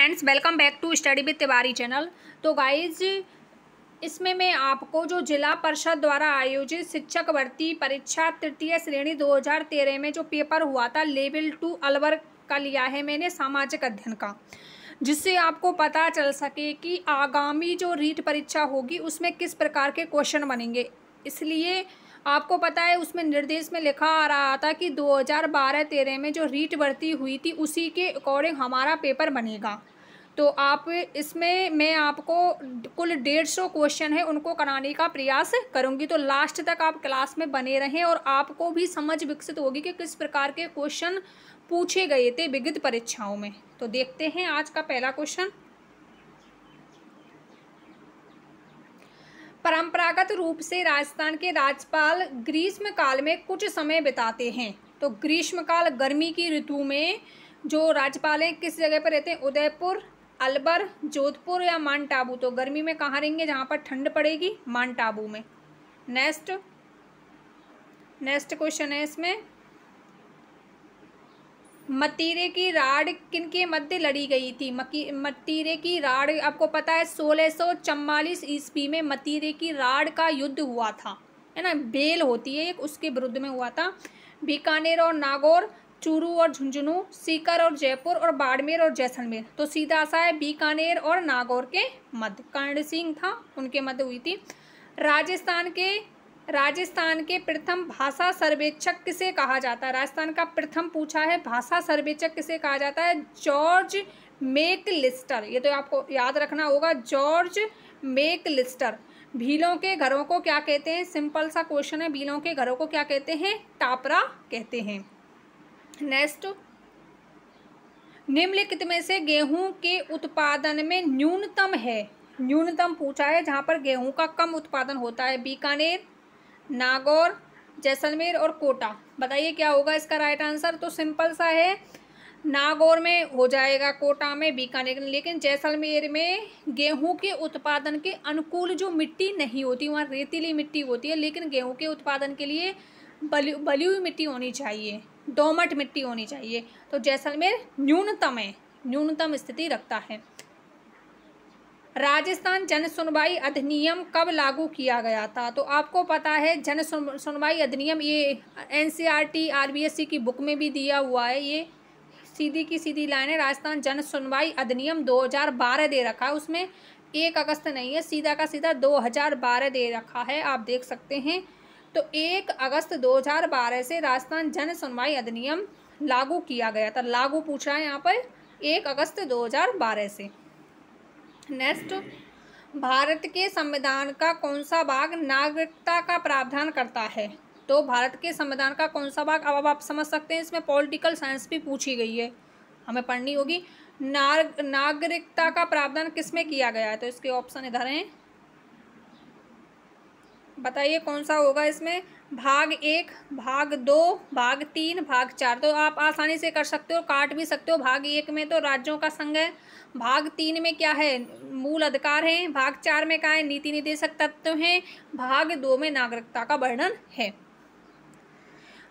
Friends, welcome back to study with Tiwari channel. तो guys, इसमें मैं आपको जो जिला परिषद द्वारा आयोजित शिक्षक भर्ती परीक्षा तृतीय श्रेणी 2013 में जो पेपर हुआ था लेवल 2 अलवर का लिया है मैंने सामाजिक अध्ययन का, जिससे आपको पता चल सके कि आगामी जो रीट परीक्षा होगी उसमें किस प्रकार के क्वेश्चन बनेंगे। इसलिए आपको पता है उसमें निर्देश में लिखा आ रहा था कि 2012-13 में जो रीट भर्ती हुई थी उसी के अकॉर्डिंग हमारा पेपर बनेगा। तो आप इसमें मैं आपको कुल 150 क्वेश्चन है उनको कराने का प्रयास करूंगी। तो लास्ट तक आप क्लास में बने रहें और आपको भी समझ विकसित होगी कि किस प्रकार के क्वेश्चन पूछे गए थे विविध परीक्षाओं में। तो देखते हैं आज का पहला क्वेश्चन। परंपरागत रूप से राजस्थान के राज्यपाल ग्रीष्म काल में कुछ समय बिताते हैं। तो ग्रीष्म काल गर्मी की ऋतु में जो राज्यपाल हैं किस जगह पर रहते हैं? उदयपुर, अलवर, जोधपुर या माउंट आबू। तो गर्मी में कहाँ रहेंगे जहाँ पर ठंड पड़ेगी? माउंट आबू में। नेक्स्ट क्वेश्चन है इसमें, मतीरे की राड़ किनके मध्य लड़ी गई थी? मतीरे की राड़ आपको पता है 1644 ईस्वी में मतीरे की राड़ का युद्ध हुआ था, है ना। बेल होती है एक, उसके विरुद्ध में हुआ था। बीकानेर और नागौर, चूरू और झुंझुनू, सीकर और जयपुर और बाड़मेर और जैसलमेर। तो सीधा सा है बीकानेर और नागौर के मध्य। कर्ण सिंह था उनके मध्य हुई थी। राजस्थान के प्रथम भाषा सर्वेक्षक किसे कहा जाता है? राजस्थान का प्रथम पूछा है, भाषा सर्वेक्षक किसे कहा जाता है? George McAlister. ये तो आपको याद रखना होगा, जॉर्ज मैकलिस्टर। भीलों के घरों को क्या कहते हैं? सिंपल सा क्वेश्चन है, भीलों के घरों को क्या कहते हैं? टापरा कहते हैं। नेक्स्ट, निम्नलिखित में से गेहूं के उत्पादन में न्यूनतम है? न्यूनतम पूछा है जहां पर गेहूं का कम उत्पादन होता है। बीकानेर, नागौर, जैसलमेर और कोटा। बताइए क्या होगा इसका राइट आंसर? तो सिंपल सा है, नागौर में हो जाएगा, कोटा में, बीकानेर। लेकिन जैसलमेर में गेहूं के उत्पादन के अनुकूल जो मिट्टी नहीं होती, वहाँ रेतीली मिट्टी होती है, लेकिन गेहूं के उत्पादन के लिए बलुई हुई मिट्टी होनी चाहिए, दोमट मिट्टी होनी चाहिए। तो जैसलमेर न्यूनतम है, न्यूनतम स्थिति रखता है। राजस्थान जन सुनवाई अधिनियम कब लागू किया गया था? तो आपको पता है जन सुनवाई अधिनियम ये NCERT RBSC की बुक में भी दिया हुआ है। ये सीधी की सीधी लाइन है, राजस्थान जन सुनवाई अधिनियम 2012 दे रखा है, उसमें 1 अगस्त नहीं है, सीधा का सीधा 2012 दे रखा है, आप देख सकते हैं। तो 1 अगस्त 2012 से राजस्थान जन सुनवाई अधिनियम लागू किया गया था। लागू पूछ रहा है यहाँ पर 1 अगस्त 2012 से। नेक्स्ट, भारत के संविधान का कौन सा भाग नागरिकता का प्रावधान करता है? तो भारत के संविधान का कौन सा भाग, अब आप समझ सकते हैं इसमें पॉलिटिकल साइंस भी पूछी गई है, हमें पढ़नी होगी। नागरिकता का प्रावधान किसमें किया गया है? तो इसके ऑप्शन इधर हैं, बताइए कौन सा होगा इसमें? भाग 1, भाग 2, भाग 3, भाग 4। तो आप आसानी से कर सकते हो, काट भी सकते हो। भाग 1 में तो राज्यों का संघ है, भाग 3 में क्या है? मूल अधिकार है, भाग 4 में क्या है? नीति निर्देशक तत्व हैं, भाग 2 में नागरिकता का वर्णन है।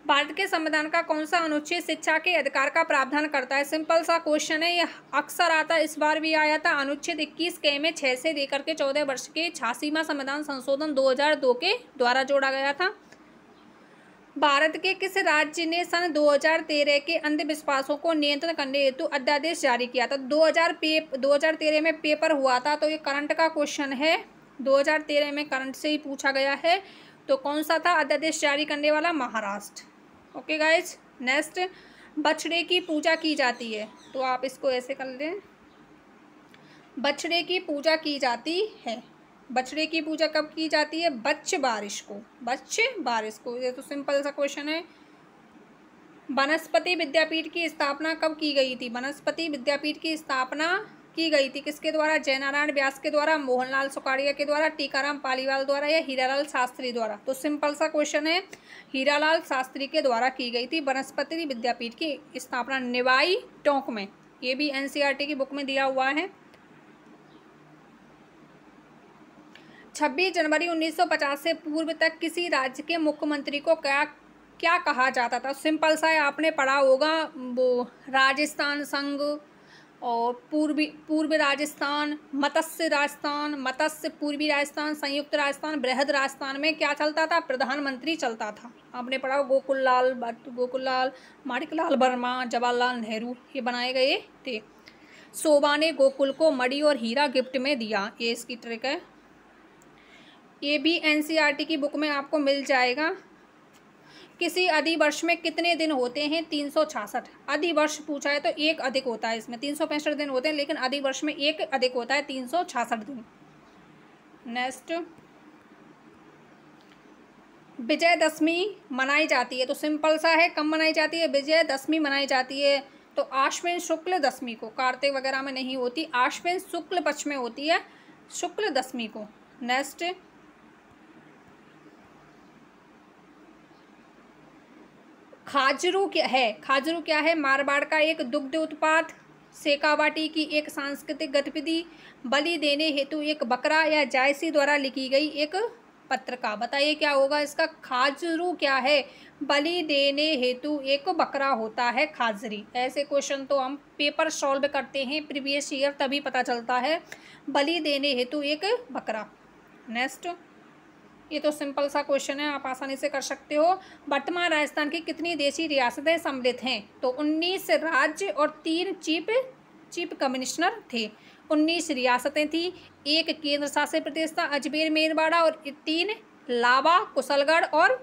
भारत के संविधान का कौन सा अनुच्छेद शिक्षा के अधिकार का प्रावधान करता है? सिंपल सा क्वेश्चन है, ये अक्सर आता है, इस बार भी आया था। अनुच्छेद 21 के में 6 से लेकर के 14 वर्ष के 86वां संविधान संशोधन 2002 के द्वारा जोड़ा गया था। भारत के किस राज्य ने सन 2013 के अंधविश्वासों को नियंत्रण करने हेतु अध्यादेश जारी किया था? 2013 में पेपर हुआ था, तो ये करंट का क्वेश्चन है, 2013 में करंट से ही पूछा गया है। तो कौन सा था अध्यादेश जारी करने वाला? महाराष्ट्र। ओके गाइज, नेक्स्ट, बछड़े की पूजा की जाती है। तो आप इसको ऐसे कर लें, बछड़े की पूजा की जाती है। बछड़े की पूजा कब की जाती है? बच्च बारिश को। ये तो सिंपल सा क्वेश्चन है। वनस्पति विद्यापीठ की स्थापना कब की गई थी? वनस्पति विद्यापीठ की स्थापना की गई थी किसके द्वारा? जयनारायण व्यास के द्वारा, मोहनलाल सुखाड़िया के द्वारा, टीकाराम पालीवाल द्वारा या हीरालाल शास्त्री द्वारा? तो सिंपल सा क्वेश्चन है, हीरालाल शास्त्री के द्वारा की गई थी वनस्पति विद्यापीठ की स्थापना, निवाई टोंक में। ये भी NCERT की बुक में दिया हुआ है। 26 जनवरी 1950 से पूर्व तक किसी राज्य के मुख्यमंत्री को क्या कहा जाता था? सिंपल सा है, आपने पढ़ा होगा, वो राजस्थान संघ और पूर्व राजस्थान, मत्स्य राजस्थान, मत्स्य पूर्वी राजस्थान, संयुक्त राजस्थान, बृहद राजस्थान में क्या चलता था? प्रधानमंत्री चलता था। आपने पढ़ा गोकुललाल भट्ट, गोकुललाल, माणिकलाल वर्मा, जवाहरलाल नेहरू, ये बनाए गए थे। शोभा ने गोकुल को मणि और हीरा गिफ्ट में दिया, ये इसकी ट्रिक है। ये भी एनसीईआरटी की बुक में आपको मिल जाएगा। किसी अधिवर्ष में कितने दिन होते हैं? 366। अधिवर्ष पूछा है तो एक अधिक होता है, इसमें 365 दिन होते हैं, लेकिन अधिवर्ष में एक अधिक होता है, 366 दिन। नेक्स्ट, विजयदशमी मनाई जाती है तो सिंपल सा है, कब मनाई जाती है? विजयदशमी मनाई जाती है तो आश्विन शुक्ल दशमी को, कार्तिक वगैरह में नहीं होती, आश्विन शुक्ल पक्ष में होती है, शुक्ल दशमी को। नेक्स्ट, खाजरू क्या है? खाजरू क्या है? मारवाड़ का एक दुग्ध उत्पाद, शेखावाटी की एक सांस्कृतिक गतिविधि, बलि देने हेतु एक बकरा या जायसी द्वारा लिखी गई एक पत्रिका। बताइए क्या होगा इसका? खाजरू क्या है? बलि देने हेतु एक बकरा होता है खाजरी। ऐसे क्वेश्चन तो हम पेपर सॉल्व करते हैं प्रीवियस ईयर, तभी पता चलता है। बलि देने हेतु एक बकरा। नेक्स्ट, ये तो सिंपल सा क्वेश्चन है, आप आसानी से कर सकते हो। वर्तमान राजस्थान की कितनी देशी रियासतें सम्मिलित हैं? तो 19 राज्य और 3 चीफ कमिश्नर थे। 19 रियासतें थी, 1 केंद्र शासित प्रदेश था अजमेर मेरवाड़ा, और 3 लावा, कुशलगढ़ और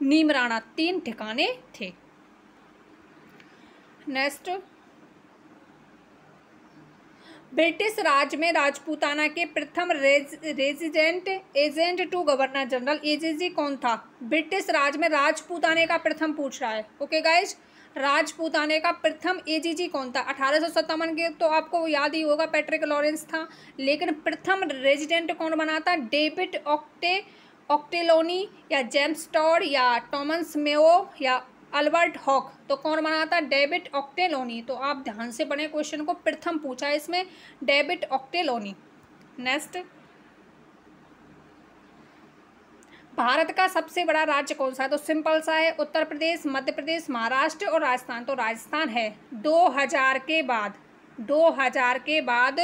नीमराना, 3 ठिकाने थे। नेक्स्ट, ब्रिटिश राज में राजपूताना के प्रथम resident agent to governor general AGG कौन था? ब्रिटिश राज में राजपूताने का प्रथम पूछ रहा है। ओके गाइज, राजपूताने का प्रथम एजीजी कौन था? 1857 के तो आपको याद ही होगा, पैट्रिक लॉरेंस था, लेकिन प्रथम रेजिडेंट कौन बना था? डेविड ऑक्टेलोनी या जेम्स टॉड या टॉमस मेयो या अल्बर्ट हॉक, तो कौन बना था? डेविड ऑक्टेलोनी। तो आप ध्यान से पढ़ें, क्वेश्चन को प्रथम पूछा है इसमें, डेविड ऑक्टेलोनी। नेक्स्ट, भारत का सबसे बड़ा राज्य कौन सा है? तो सिंपल सा है, उत्तर प्रदेश, मध्य प्रदेश, महाराष्ट्र और राजस्थान। तो राजस्थान है। 2000 के बाद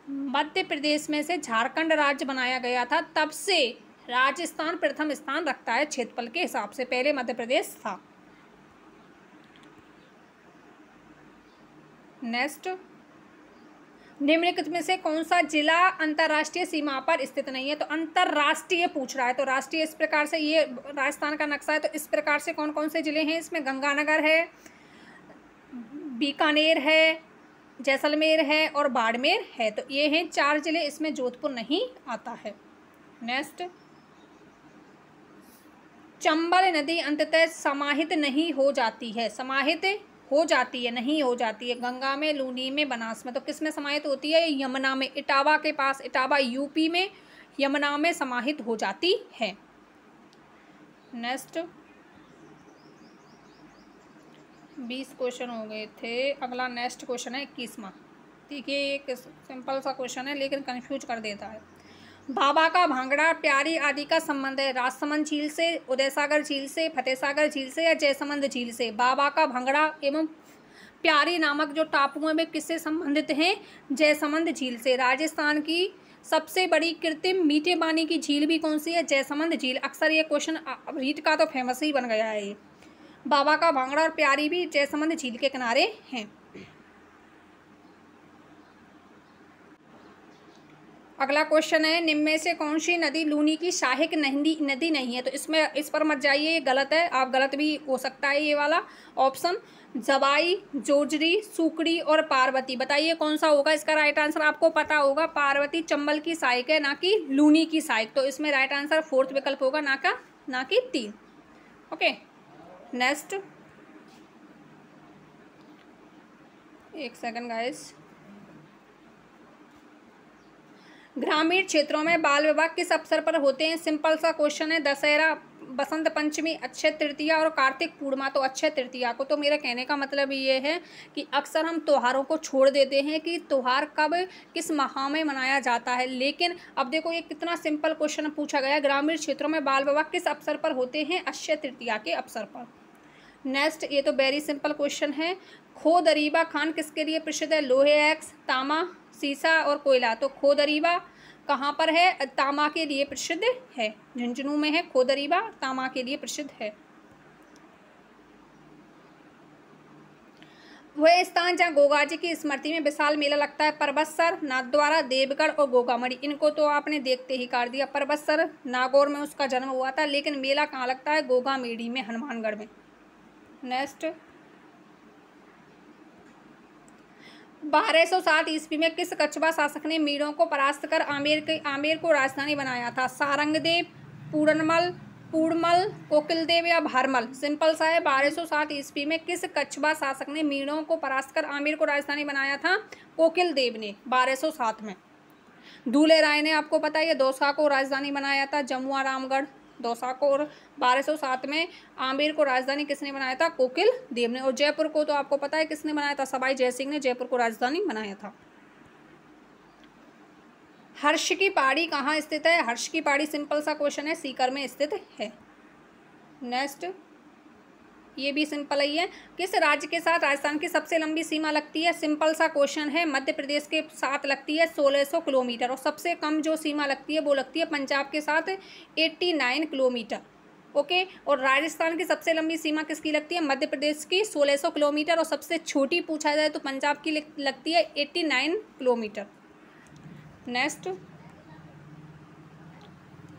मध्य प्रदेश में से झारखंड राज्य बनाया गया था, तब से राजस्थान प्रथम स्थान रखता है क्षेत्रफल के हिसाब से, पहले मध्य प्रदेश था। नेक्स्ट, निम्नलिखित में से कौन सा जिला अंतर्राष्ट्रीय सीमा पर स्थित नहीं है? तो अंतर्राष्ट्रीय पूछ रहा है, तो राष्ट्रीय इस प्रकार से, ये राजस्थान का नक्शा है, तो इस प्रकार से कौन कौन से जिले हैं इसमें? गंगानगर है, बीकानेर है, जैसलमेर है और बाड़मेर है। तो ये हैं 4 जिले, इसमें जोधपुर नहीं आता है। नेक्स्ट, चंबल नदी अंततः समाहित नहीं हो जाती है? समाहित हो जाती है, नहीं हो जाती है। गंगा में, लूनी में, बनास में। तो किस में समाहित होती है? यमुना में। इटावा के पास, इटावा यूपी में, यमुना में समाहित हो जाती है। नेक्स्ट, 20 क्वेश्चन हो गए थे। अगला नेक्स्ट क्वेश्चन है 21वां। ठीक है, एक सिंपल सा क्वेश्चन है लेकिन कंफ्यूज कर देता है। बाबा का भांगड़ा प्यारी आदि का संबंध है राजसमंद झील से, उदयसागर झील से, फतेहसागर झील से या जयसमंद झील से? बाबा का भांगड़ा एवं प्यारी नामक जो टापू हैं वे किससे संबंधित हैं? जयसमंद झील से। राजस्थान की सबसे बड़ी कृत्रिम मीठे पानी की झील भी कौन सी है? जयसमंद झील। अक्सर ये क्वेश्चन रीट का तो फेमस ही बन गया है ये। बाबा का भांगड़ा और प्यारी भी जयसमंद झील के किनारे हैं। अगला क्वेश्चन है, निम्न में से कौन सी नदी लूनी की सहायक नदी नहीं है? तो इसमें इस पर मत जाइए, ये गलत है, आप गलत भी हो सकता है ये वाला ऑप्शन। जवाई, जोजरी, सुकड़ी और पार्वती, बताइए कौन सा होगा इसका राइट आंसर? आपको पता होगा, पार्वती चंबल की सहायक है, ना कि लूनी की सहायक। तो इसमें राइट आंसर 4th विकल्प होगा, ना कि 3। ओके, नेक्स्ट, एक सेकंड गाइस। ग्रामीण क्षेत्रों में बाल विवाह किस अवसर पर होते हैं? सिंपल सा क्वेश्चन है। दशहरा, बसंत पंचमी, अक्षय तृतीया और कार्तिक पूर्णिमा। तो अक्षय तृतीया को। तो मेरा कहने का मतलब ये है कि अक्सर हम त्योहारों को छोड़ देते हैं कि त्यौहार कब किस माह में मनाया जाता है, लेकिन अब देखो ये कितना सिंपल क्वेश्चन पूछा गया है। ग्रामीण क्षेत्रों में बाल विवाह किस अवसर पर होते हैं? अक्षय तृतीया के अवसर पर। नेक्स्ट, ये तो वेरी सिंपल क्वेश्चन है। खोदरीबा खान किसके लिए प्रसिद्ध है? लोहे, एक्स, तांबा, सीसा और कोयला। तो खोदरीबा कहाँ पर है? तांबा के लिए प्रसिद्ध है, झुंझुनू में है खोदरीबा, तांबा के लिए प्रसिद्ध है। वह स्थान जहाँ गोगा जी की स्मृति में विशाल मेला लगता है, परबतसर, नाथद्वारा, देवगढ़ और गोगामड़ी। इनको तो आपने देखते ही कर दिया। परबतसर नागौर में उसका जन्म हुआ था, लेकिन मेला कहाँ लगता है? गोगामेड़ी में, हनुमानगढ़ में। नेक्स्ट, 1207 ईस्वी में किस कछवा शासक ने मीणों को परास्त कर आमेर को राजधानी बनाया था? सारंगदेव, पूर्णमल, कोकिलदेव या भारमल? सिंपल सा है। 1207 ईस्वी में किस कछवा शासक ने मीणों को परास्त कर आमेर को राजधानी बनाया था? कोकिलदेव ने 1207 में। दूल्हे राय ने आपको पता है दौसा को राजधानी बनाया था, जमुआ रामगढ़ दौसा को। और 1207 में आमेर को राजधानी किसने बनाया था? कोकिलदेव ने। और जयपुर को तो आपको पता है किसने बनाया था? सवाई जयसिंह ने जयपुर को राजधानी बनाया था। हर्ष की पहाड़ी कहाँ स्थित है? हर्ष की पहाड़ी सिंपल सा क्वेश्चन है, सीकर में स्थित है। नेक्स्ट, ये भी सिंपल ही है। किस राज्य के साथ राजस्थान की सबसे लंबी सीमा लगती है? सिंपल सा क्वेश्चन है, मध्य प्रदेश के साथ लगती है 1600 किलोमीटर। और सबसे कम जो सीमा लगती है वो लगती है पंजाब के साथ 89 किलोमीटर। ओके। और राजस्थान की सबसे लंबी सीमा किसकी लगती है? मध्य प्रदेश की 1600 किलोमीटर। और सबसे छोटी पूछा जाए तो पंजाब की लगती है 89 किलोमीटर। नेक्स्ट,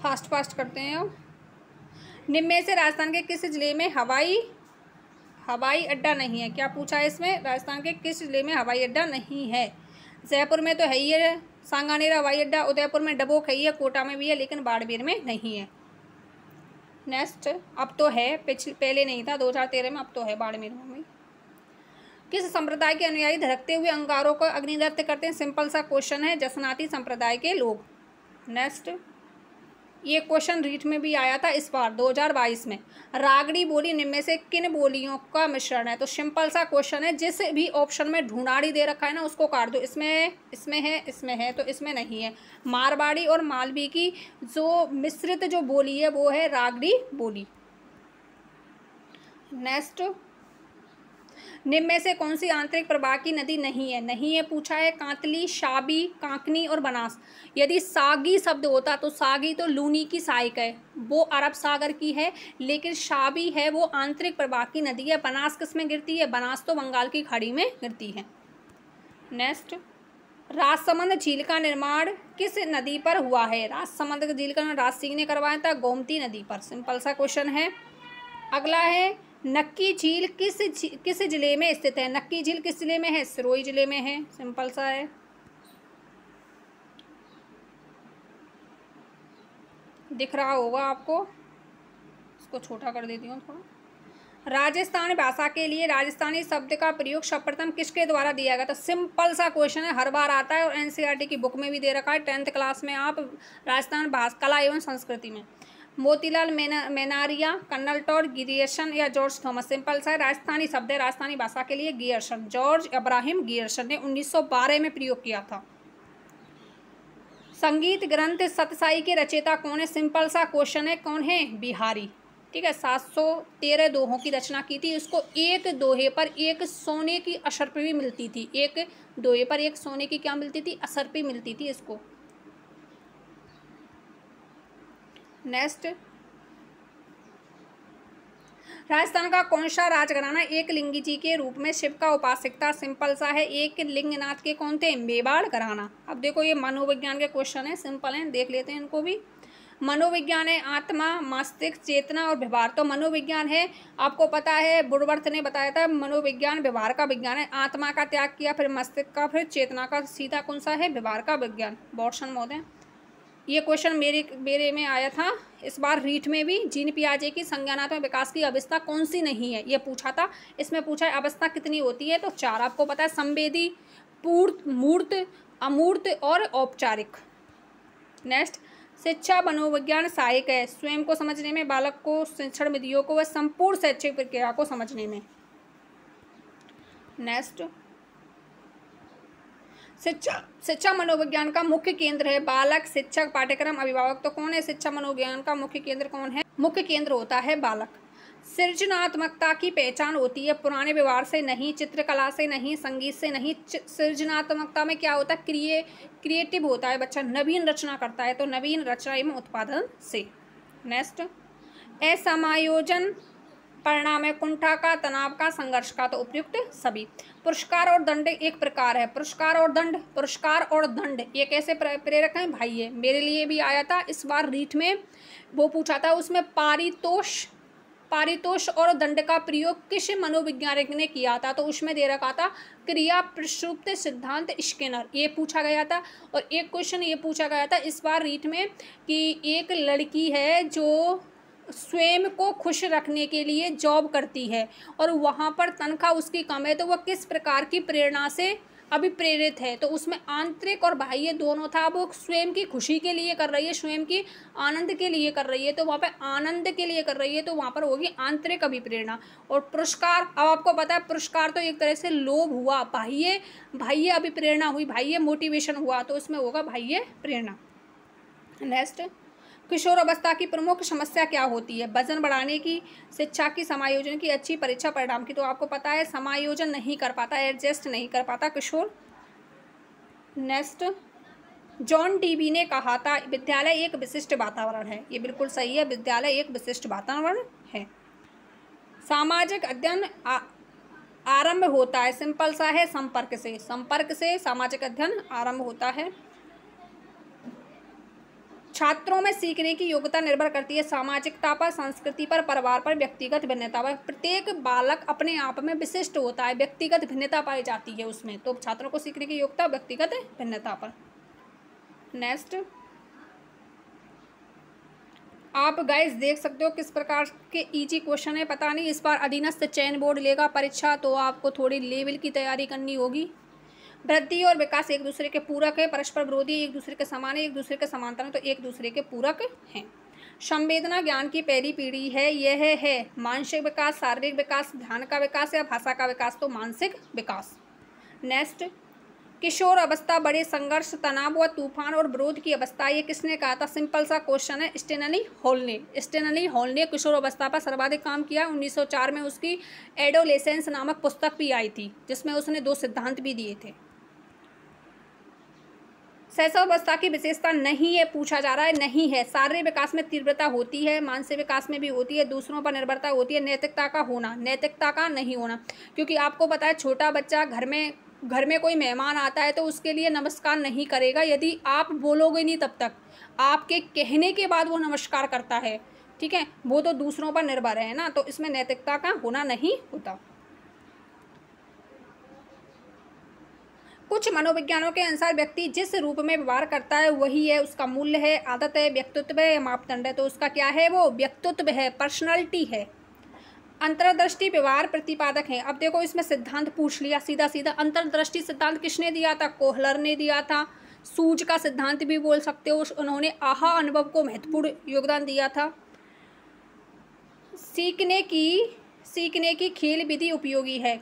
फास्ट करते हैं। निम्न में से राजस्थान के किस जिले में हवाई अड्डा नहीं है? क्या पूछा है इसमें? राजस्थान के किस जिले में हवाई अड्डा नहीं है? जयपुर में तो है ही है सांगानेर हवाई अड्डा, उदयपुर में डबोक है ही है, कोटा में भी है, लेकिन बाड़मेर में नहीं है। नेक्स्ट, अब तो है, पहले नहीं था 2013 में, अब तो है बाड़मेर में भी। किस संप्रदाय के अनुयायी धड़कते हुए अंगारों को अग्नि नृत्य करते हैं? सिंपल सा क्वेश्चन है, जसनाती संप्रदाय के लोग। नेक्स्ट, ये क्वेश्चन रीट में भी आया था इस बार 2022 में। रागड़ी बोली निम्न में से किन बोलियों का मिश्रण है? तो सिंपल सा क्वेश्चन है, जिस भी ऑप्शन में ढूंढाड़ी दे रखा है ना उसको काट दो। इसमें है तो इसमें नहीं है। मारवाड़ी और मालवी की जो मिश्रित जो बोली है वो है रागड़ी बोली। नेक्स्ट, निम्न में से कौन सी आंतरिक प्रवाह की नदी नहीं है? पूछा है कांतली, शाबी, कांकनी और बनास। यदि सागी शब्द होता तो सागी तो लूनी की सहायक है, वो अरब सागर की है, लेकिन शाबी है वो आंतरिक प्रवाह की नदी है। बनास किस में गिरती है? बनास तो बंगाल की खाड़ी में गिरती है। नेक्स्ट, राजसमंद झील का निर्माण किस नदी पर हुआ है? राजसमंद झील का निर्माण राज सिंह ने करवाया था, गोमती नदी पर। सिंपल सा क्वेश्चन है। अगला है, नक्की झील किस जिले में स्थित है? नक्की झील किस जिले में है? सिरोही जिले में है। सिंपल सा है। दिख रहा होगा आपको, इसको छोटा कर देती हूँ थोड़ा। राजस्थानी भाषा के लिए राजस्थानी शब्द का प्रयोग सर्वप्रथम किसके द्वारा दिया गया था? सिंपल सा क्वेश्चन है, हर बार आता है और एनसीईआरटी की बुक में भी दे रखा है। 10th क्लास में आप राजस्थान भाषा कला एवं संस्कृति में। Motilal Menaria, colonel Tod, Grierson या जॉर्ज थॉमस? सिंपल सा है, राजस्थानी शब्द है राजस्थानी भाषा के लिए गियर्सन, जॉर्ज अब्राहम गियर्सन ने 1912 में प्रयोग किया था। संगीत ग्रंथ सतसाई के रचयिता कौन है? सिंपल सा क्वेश्चन है, कौन है? बिहारी। ठीक है, 713 दोहों की रचना की थी। उसको एक दोहे पर एक सोने की अशर्फी भी मिलती थी। एक दोहे पर एक सोने की क्या मिलती थी? अशर्फी मिलती थी इसको। नेक्स्ट, राजस्थान का कौन सा राजघराना एक लिंगी जी के रूप में शिव का उपासक था? सिंपल सा है, एक लिंगनाथ के कौन थे? मेवाड़ घराना। अब देखो ये मनोविज्ञान के क्वेश्चन है, सिंपल है, देख लेते हैं इनको भी। मनोविज्ञान है आत्मा, मस्तिष्क, चेतना और व्यवहार। तो मनोविज्ञान है, आपको पता है वुडवर्थ ने बताया था मनोविज्ञान व्यवहार का विज्ञान है। आत्मा का त्याग किया, फिर मस्तिष्क का, फिर चेतना का, सीधा कौन सा है? व्यवहार का विज्ञान। वॉटसन महोदय, ये क्वेश्चन मेरे में आया था इस बार रीट में भी। जीन पियाजे की संज्ञानात्मक विकास की अवस्था कौन सी नहीं है, ये पूछा था। इसमें पूछा है अवस्था कितनी होती है? तो 4 आपको पता है, संवेदी, पूर्त, मूर्त, अमूर्त और औपचारिक। नेक्स्ट, शिक्षा मनोविज्ञान सहायक है स्वयं को समझने में, बालक को शिक्षण विधियों को व संपूर्ण शैक्षिक प्रक्रिया को समझने में। नेक्स्ट, शिक्षा मनोविज्ञान का मुख्य केंद्र है बालक, शिक्षक, पाठ्यक्रम, अभिभावक। तो कौन है शिक्षा मनोविज्ञान का मुख्य केंद्र? कौन है? मुख्य केंद्र होता है बालक। सृजनात्मकता की पहचान होती है पुराने व्यवहार से नहीं, चित्रकला से नहीं, संगीत से नहीं। सृजनात्मकता में क्या होता है? क्रिएटिव होता है बच्चा, नवीन रचना करता है, तो नवीन रचना एवं उत्पादन से। नेक्स्ट, असमायोजन परिणाम है कुंठा का, तनाव का, संघर्ष का, तो उपयुक्त सभी। पुरस्कार और दंड एक प्रकार है। पुरस्कार और दंड, पुरस्कार और दंड ये कैसे प्रेरक हैं भाई? ये मेरे लिए भी आया था इस बार रीट में, वो पूछा था, उसमें पारितोष और दंड का प्रयोग किस मनोवैज्ञानिक ने किया था? तो उसमें दे रखा था क्रिया प्रसुप्त सिद्धांत स्किनर, ये पूछा गया था। और एक क्वेश्चन ये पूछा गया था इस बार रीट में कि एक लड़की है जो स्वयं को खुश रखने के लिए जॉब करती है और वहाँ पर तनख्वाह उसकी कम है, तो वह किस प्रकार की प्रेरणा से अभिप्रेरित है? तो उसमें आंतरिक और बाह्य दोनों था। वो स्वयं की खुशी के लिए कर रही है, स्वयं की आनंद के लिए कर रही है, तो वहाँ पे आनंद के लिए कर रही है, तो वहाँ पर होगी आंतरिक अभिप्रेरणा। और पुरस्कार, अब आपको पता है पुरस्कार तो एक तरह से लोभ हुआ, बाह्य अभिप्रेरणा हुई, बाह्य मोटिवेशन हुआ, तो उसमें होगा बाह्य प्रेरणा। नेक्स्ट, किशोर अवस्था की प्रमुख समस्या क्या होती है? वजन बढ़ाने की, शिक्षा की, समायोजन की, अच्छी परीक्षा परिणाम की। तो आपको पता है समायोजन नहीं कर पाता, एडजस्ट नहीं कर पाता किशोर। नेक्स्ट, जॉन डीवी ने कहा था विद्यालय एक विशिष्ट वातावरण है, ये बिल्कुल सही है, विद्यालय एक विशिष्ट वातावरण है। सामाजिक अध्ययन आरंभ होता है, सिंपल सा है, संपर्क से सामाजिक अध्ययन आरंभ होता है। छात्रों में सीखने की योग्यता निर्भर करती है सामाजिकता पर, संस्कृति पर, परिवार पर, व्यक्तिगत भिन्नता पर। प्रत्येक बालक अपने आप में विशिष्ट होता है, व्यक्तिगत भिन्नता पाई जाती है उसमें, तो छात्रों को सीखने की योग्यता व्यक्तिगत भिन्नता पर। नेक्स्ट, आप गाइस देख सकते हो किस प्रकार के इजी क्वेश्चन है। पता नहीं इस बार अधीनस्थ चयन बोर्ड लेगा परीक्षा, तो आपको थोड़ी लेवल की तैयारी करनी होगी। वृद्धि और विकास एक दूसरे के पूरक है, परस्पर विरोधी, एक दूसरे के समान है, एक दूसरे के समांतर है, तो एक दूसरे के पूरक हैं। संवेदना ज्ञान की पहली पीढ़ी है, यह है मानसिक विकास, शारीरिक विकास, ध्यान का विकास या भाषा का विकास, तो मानसिक विकास। नेक्स्ट, किशोर अवस्था बड़े संघर्ष, तनाव व तूफान और विरोध की अवस्था, ये किसने कहा था? सिंपल सा क्वेश्चन है, स्टेनली हॉल ने किशोर अवस्था पर सर्वाधिक काम किया। 1904 में उसकी एडोलेसेंस नामक पुस्तक भी आई थी, जिसमें उसने 2 सिद्धांत भी दिए थे। शैशव अवस्था की विशेषता नहीं है पूछा जा रहा है, नहीं है। शारीरिक विकास में तीव्रता होती है, मानसिक विकास में भी होती है, दूसरों पर निर्भरता होती है, नैतिकता का होना, नैतिकता का नहीं होना। क्योंकि आपको पता है छोटा बच्चा घर में कोई मेहमान आता है तो उसके लिए नमस्कार नहीं करेगा यदि आप बोलोगे नहीं, तब तक आपके कहने के बाद वो नमस्कार करता है, ठीक है, वो तो दूसरों पर निर्भर है ना, तो इसमें नैतिकता का होना नहीं होता। कुछ मनोविज्ञानों के अनुसार व्यक्ति जिस रूप में व्यवहार करता है वही है उसका मूल्य है, आदत है, व्यक्तित्व है या मापदंड है, तो उसका क्या है? वो व्यक्तित्व है, पर्सनैलिटी है। अंतर्दृष्टि व्यवहार प्रतिपादक है। अब देखो इसमें सिद्धांत पूछ लिया सीधा सीधा। अंतर्दृष्टि सिद्धांत किसने दिया था? कोहलर ने दिया था। सूज का सिद्धांत भी बोल सकते हो, उन्होंने आहा अनुभव को महत्वपूर्ण योगदान दिया था। सीखने की खेल विधि उपयोगी है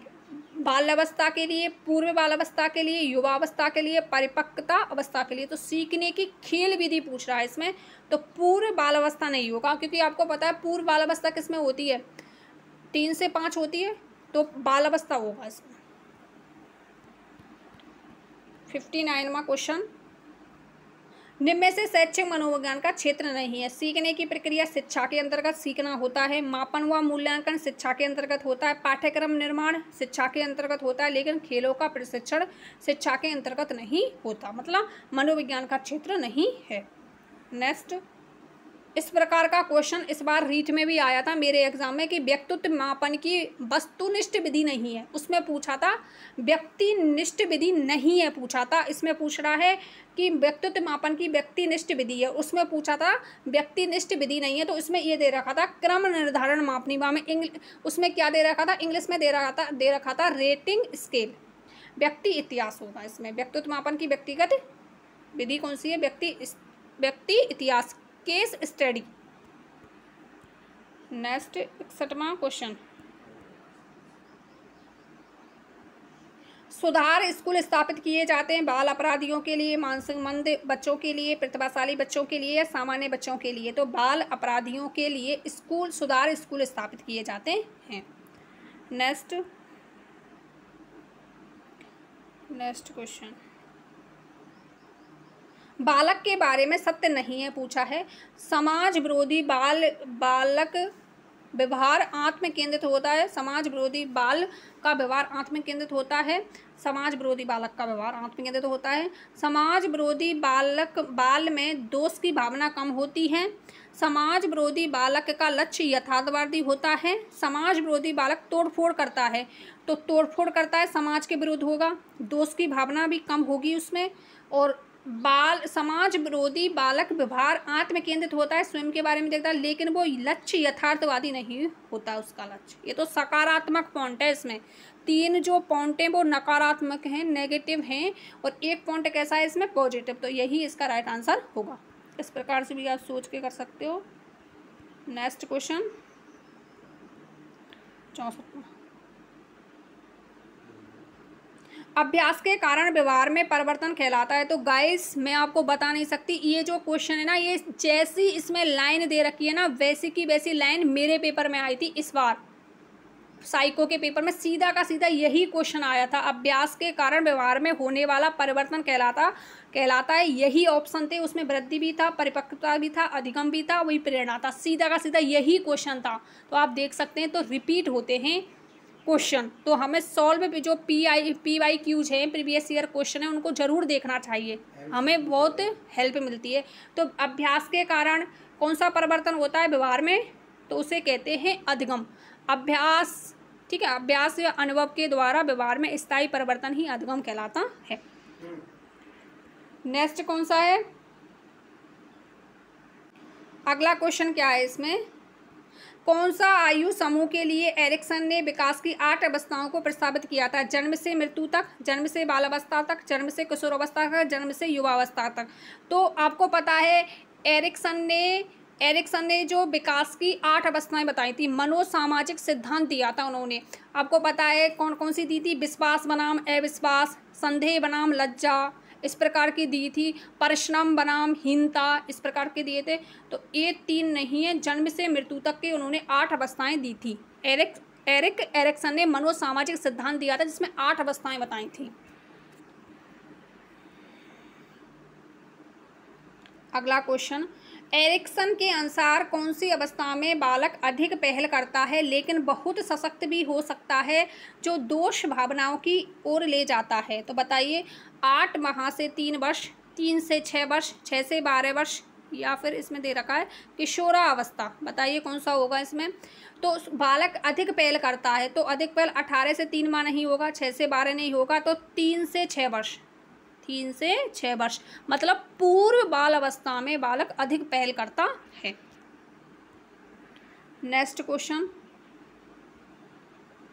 बाल अवस्था के लिए, पूर्व बाल अवस्था के लिए, युवा अवस्था के लिए, परिपक्वता अवस्था के लिए। तो सीखने की खेल विधि पूछ रहा है इसमें, तो पूर्व बाल अवस्था नहीं होगा, क्योंकि आपको पता है पूर्व बाल अवस्था किसमें होती है? 3 से 5 होती है, तो बाल अवस्था होगा इसमें। 59वां क्वेश्चन, निम्न में से शैक्षिक मनोविज्ञान का क्षेत्र नहीं है। सीखने की प्रक्रिया शिक्षा के अंतर्गत सीखना होता है, मापन व मूल्यांकन शिक्षा के अंतर्गत होता है, पाठ्यक्रम निर्माण शिक्षा के अंतर्गत होता है, लेकिन खेलों का प्रशिक्षण शिक्षा के अंतर्गत नहीं होता, मतलब मनोविज्ञान का क्षेत्र नहीं है। नेक्स्ट, इस प्रकार का क्वेश्चन इस बार रीट में भी आया था मेरे एग्जाम में कि व्यक्तित्व मापन की वस्तुनिष्ठ विधि नहीं है, उसमें पूछा था व्यक्तिनिष्ठ विधि नहीं है पूछा था। इसमें पूछ रहा है कि व्यक्तित्व मापन की व्यक्तिनिष्ठ विधि है, उसमें पूछा था व्यक्तिनिष्ठ विधि नहीं है, तो इसमें ये दे रखा था क्रम निर्धारण मापनीवा में। उसमें क्या दे रखा था? इंग्लिश में दे रखा था रेटिंग स्केल। व्यक्ति इतिहास होगा इसमें। व्यक्तित्व मापन की व्यक्तिगत विधि कौन सी है? व्यक्ति इतिहास, केस स्टडी। नेक्स्ट 61वां क्वेश्चन, सुधार स्कूल स्थापित किए जाते हैं बाल अपराधियों के लिए, मानसिक मंद बच्चों के लिए, प्रतिभाशाली बच्चों के लिए या सामान्य बच्चों के लिए। तो बाल अपराधियों के लिए स्कूल सुधार स्कूल स्थापित किए जाते हैं। नेक्स्ट क्वेश्चन, बालक के बारे में सत्य नहीं है पूछा है। समाज विरोधी बालक व्यवहार आत्म केंद्रित होता है। समाज विरोधी बाल का व्यवहार आत्म केंद्रित होता है। समाज विरोधी बालक का व्यवहार आत्म केंद्रित होता है। समाज विरोधी बाल में दोष की भावना कम होती है। समाज विरोधी बालक का लक्ष्य यथार्थवादी होता है। समाज विरोधी बालक तोड़फोड़ करता है, तो तोड़फोड़ करता है समाज के विरुद्ध होगा, दोष की भावना भी कम होगी उसमें। और समाज विरोधी बालक व्यवहार आत्म केंद्रित होता है, स्वयं के बारे में देखता है, लेकिन वो लक्ष्य यथार्थवादी नहीं होता उसका लक्ष्य। ये तो सकारात्मक पॉइंट है इसमें। 3 जो पॉइंट हैं वो नकारात्मक हैं, नेगेटिव हैं, और 1 पॉइंट कैसा है इसमें पॉजिटिव। तो यही इसका राइट आंसर होगा। इस प्रकार से भी आप सोच के कर सकते हो। नेक्स्ट क्वेश्चन 64, अभ्यास के कारण व्यवहार में परिवर्तन कहलाता है। तो गाइस मैं आपको बता नहीं सकती, ये जो क्वेश्चन है ना, ये जैसी इसमें लाइन दे रखी है ना, वैसी की वैसी लाइन मेरे पेपर में आई थी इस बार। साइको के पेपर में सीधा का सीधा यही क्वेश्चन आया था। अभ्यास के कारण व्यवहार में होने वाला परिवर्तन कहलाता है। यही ऑप्शन थे, उसमें वृद्धि भी था, परिपक्वता भी था, अधिगम भी था, वही प्रेरणा था। सीधा का सीधा यही क्वेश्चन था। तो आप देख सकते हैं, तो रिपीट होते हैं क्वेश्चन। तो हमें सॉल्व जो PYQs हैं, प्रीवियस ईयर क्वेश्चन है, उनको जरूर देखना चाहिए, हमें बहुत हेल्प मिलती है। तो अभ्यास के कारण कौन सा परिवर्तन होता है व्यवहार में, तो उसे कहते हैं अधिगम। अभ्यास, ठीक है, अभ्यास या अनुभव के द्वारा व्यवहार में स्थायी परिवर्तन ही अधिगम कहलाता है। नेक्स्ट कौन सा है, अगला क्वेश्चन क्या है इसमें, कौन सा आयु समूह के लिए एरिक्सन ने विकास की 8 अवस्थाओं को प्रस्तावित किया था। जन्म से मृत्यु तक, जन्म से बालावस्था तक, जन्म से किशोरावस्था तक, जन्म से युवावस्था तक। तो आपको पता है एरिक्सन ने जो विकास की 8 अवस्थाएं बताई थी, मनोसामाजिक सिद्धांत दिया था उन्होंने। आपको पता है कौन कौन सी दी थी, विश्वास बनाम अविश्वास, संदेह बनाम लज्जा, इस प्रकार की दी थी, परिश्रम बनाम हीनता, इस प्रकार के दिए थे। तो ये 3 नहीं है, जन्म से मृत्यु तक के उन्होंने 8 अवस्थाएं दी थी। एरिक्सन ने मनोसामाजिक सिद्धांत दिया था जिसमें 8 अवस्थाएं बताई थी। अगला क्वेश्चन, एरिक्सन के अनुसार कौन सी अवस्था में बालक अधिक पहल करता है लेकिन बहुत सशक्त भी हो सकता है, जो दोष भावनाओं की ओर ले जाता है। तो बताइए, 8 माह से 3 वर्ष, 3 से 6 वर्ष, 6 से 12 वर्ष, या फिर इसमें दे रखा है किशोरावस्था। बताइए कौन सा होगा इसमें। तो बालक अधिक पहल करता है, तो अधिक पहल 18 से 3 माह नहीं होगा, 6 से 12 नहीं होगा, तो 3 से 6 वर्ष, 3 से 6 वर्ष, मतलब पूर्व बाल अवस्था में बालक अधिक पहल करता है। नेक्स्ट क्वेश्चन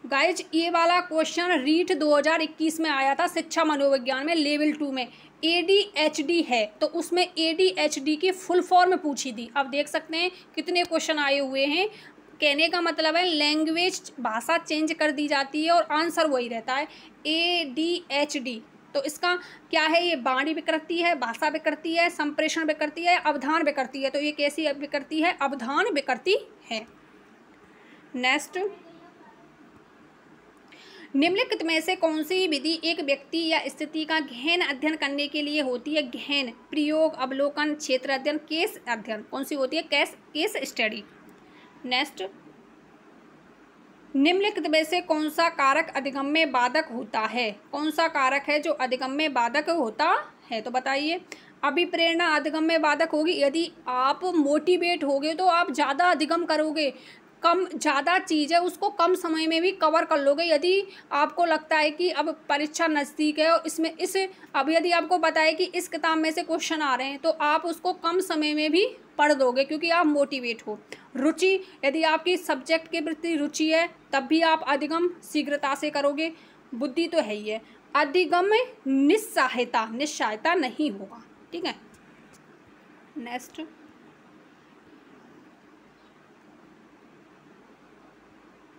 गाइज, ये वाला क्वेश्चन रीट 2021 में आया था शिक्षा मनोविज्ञान में, लेवल 2 में। ADHD है, तो उसमें ADHD की फुल फॉर्म पूछी थी। अब देख सकते हैं कितने क्वेश्चन आए हुए हैं। कहने का मतलब है लैंग्वेज, भाषा चेंज कर दी जाती है और आंसर वही रहता है, ADHD। तो इसका क्या है, ये वाणी विकृति है, भाषा विकृति है, संप्रेषण विकृति है, अवधान विकृति है। तो ये कैसी विकृति है, अवधान विकृति है। नेक्स्ट, निम्नलिखित में से कौन सी विधि एक व्यक्ति या स्थिति का गहन अध्ययन करने के लिए होती है। गहन, प्रयोग, अवलोकन, क्षेत्र अध्ययन, केस अध्ययन। कौन सी होती है, केस स्टडी। नेक्स्ट, निम्नलिखित में से कौन सा कारक अधिगम में बाधक होता है। कौन सा कारक है जो अधिगम में बाधक होता है, तो बताइए। अभिप्रेरणा अधिगम में बाधक होगी। यदि आप मोटिवेट होगे तो आप ज़्यादा अधिगम करोगे, कम ज़्यादा चीज़ है उसको कम समय में भी कवर कर लोगे। यदि आपको लगता है कि अब परीक्षा नज़दीक है और इसमें अब यदि आपको पता है कि इस किताब में से क्वेश्चन आ रहे हैं, तो आप उसको कम समय में भी पढ़ दोगे क्योंकि आप मोटिवेट हो। रुचि, यदि आपकी सब्जेक्ट के प्रति रुचि है तब भी आप अधिगम शीघ्रता से करोगे। बुद्धि तो है ही है। अधिगम में निस्सहायता नहीं होगा, ठीक है। नेक्स्ट,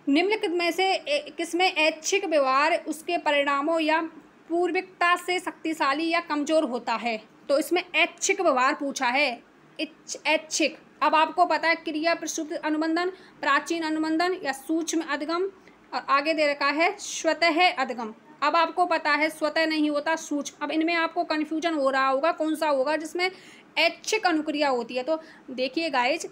निम्नलिखित में से किसमें ऐच्छिक व्यवहार उसके परिणामों या पूर्विकता से शक्तिशाली या कमजोर होता है। तो इसमें ऐच्छिक व्यवहार पूछा है, ऐच्छिक। अब आपको पता है क्रिया प्रसुप्त अनुबंधन, प्राचीन अनुबंधन या सूक्ष्म अधिगम, और आगे दे रखा है स्वतः अधिगम। अब आपको पता है स्वतः नहीं होता, सूक्ष्म। अब इनमें आपको कन्फ्यूजन हो रहा होगा कौन सा होगा जिसमें ऐच्छिक अनुक्रिया होती है। तो देखिए गाइज,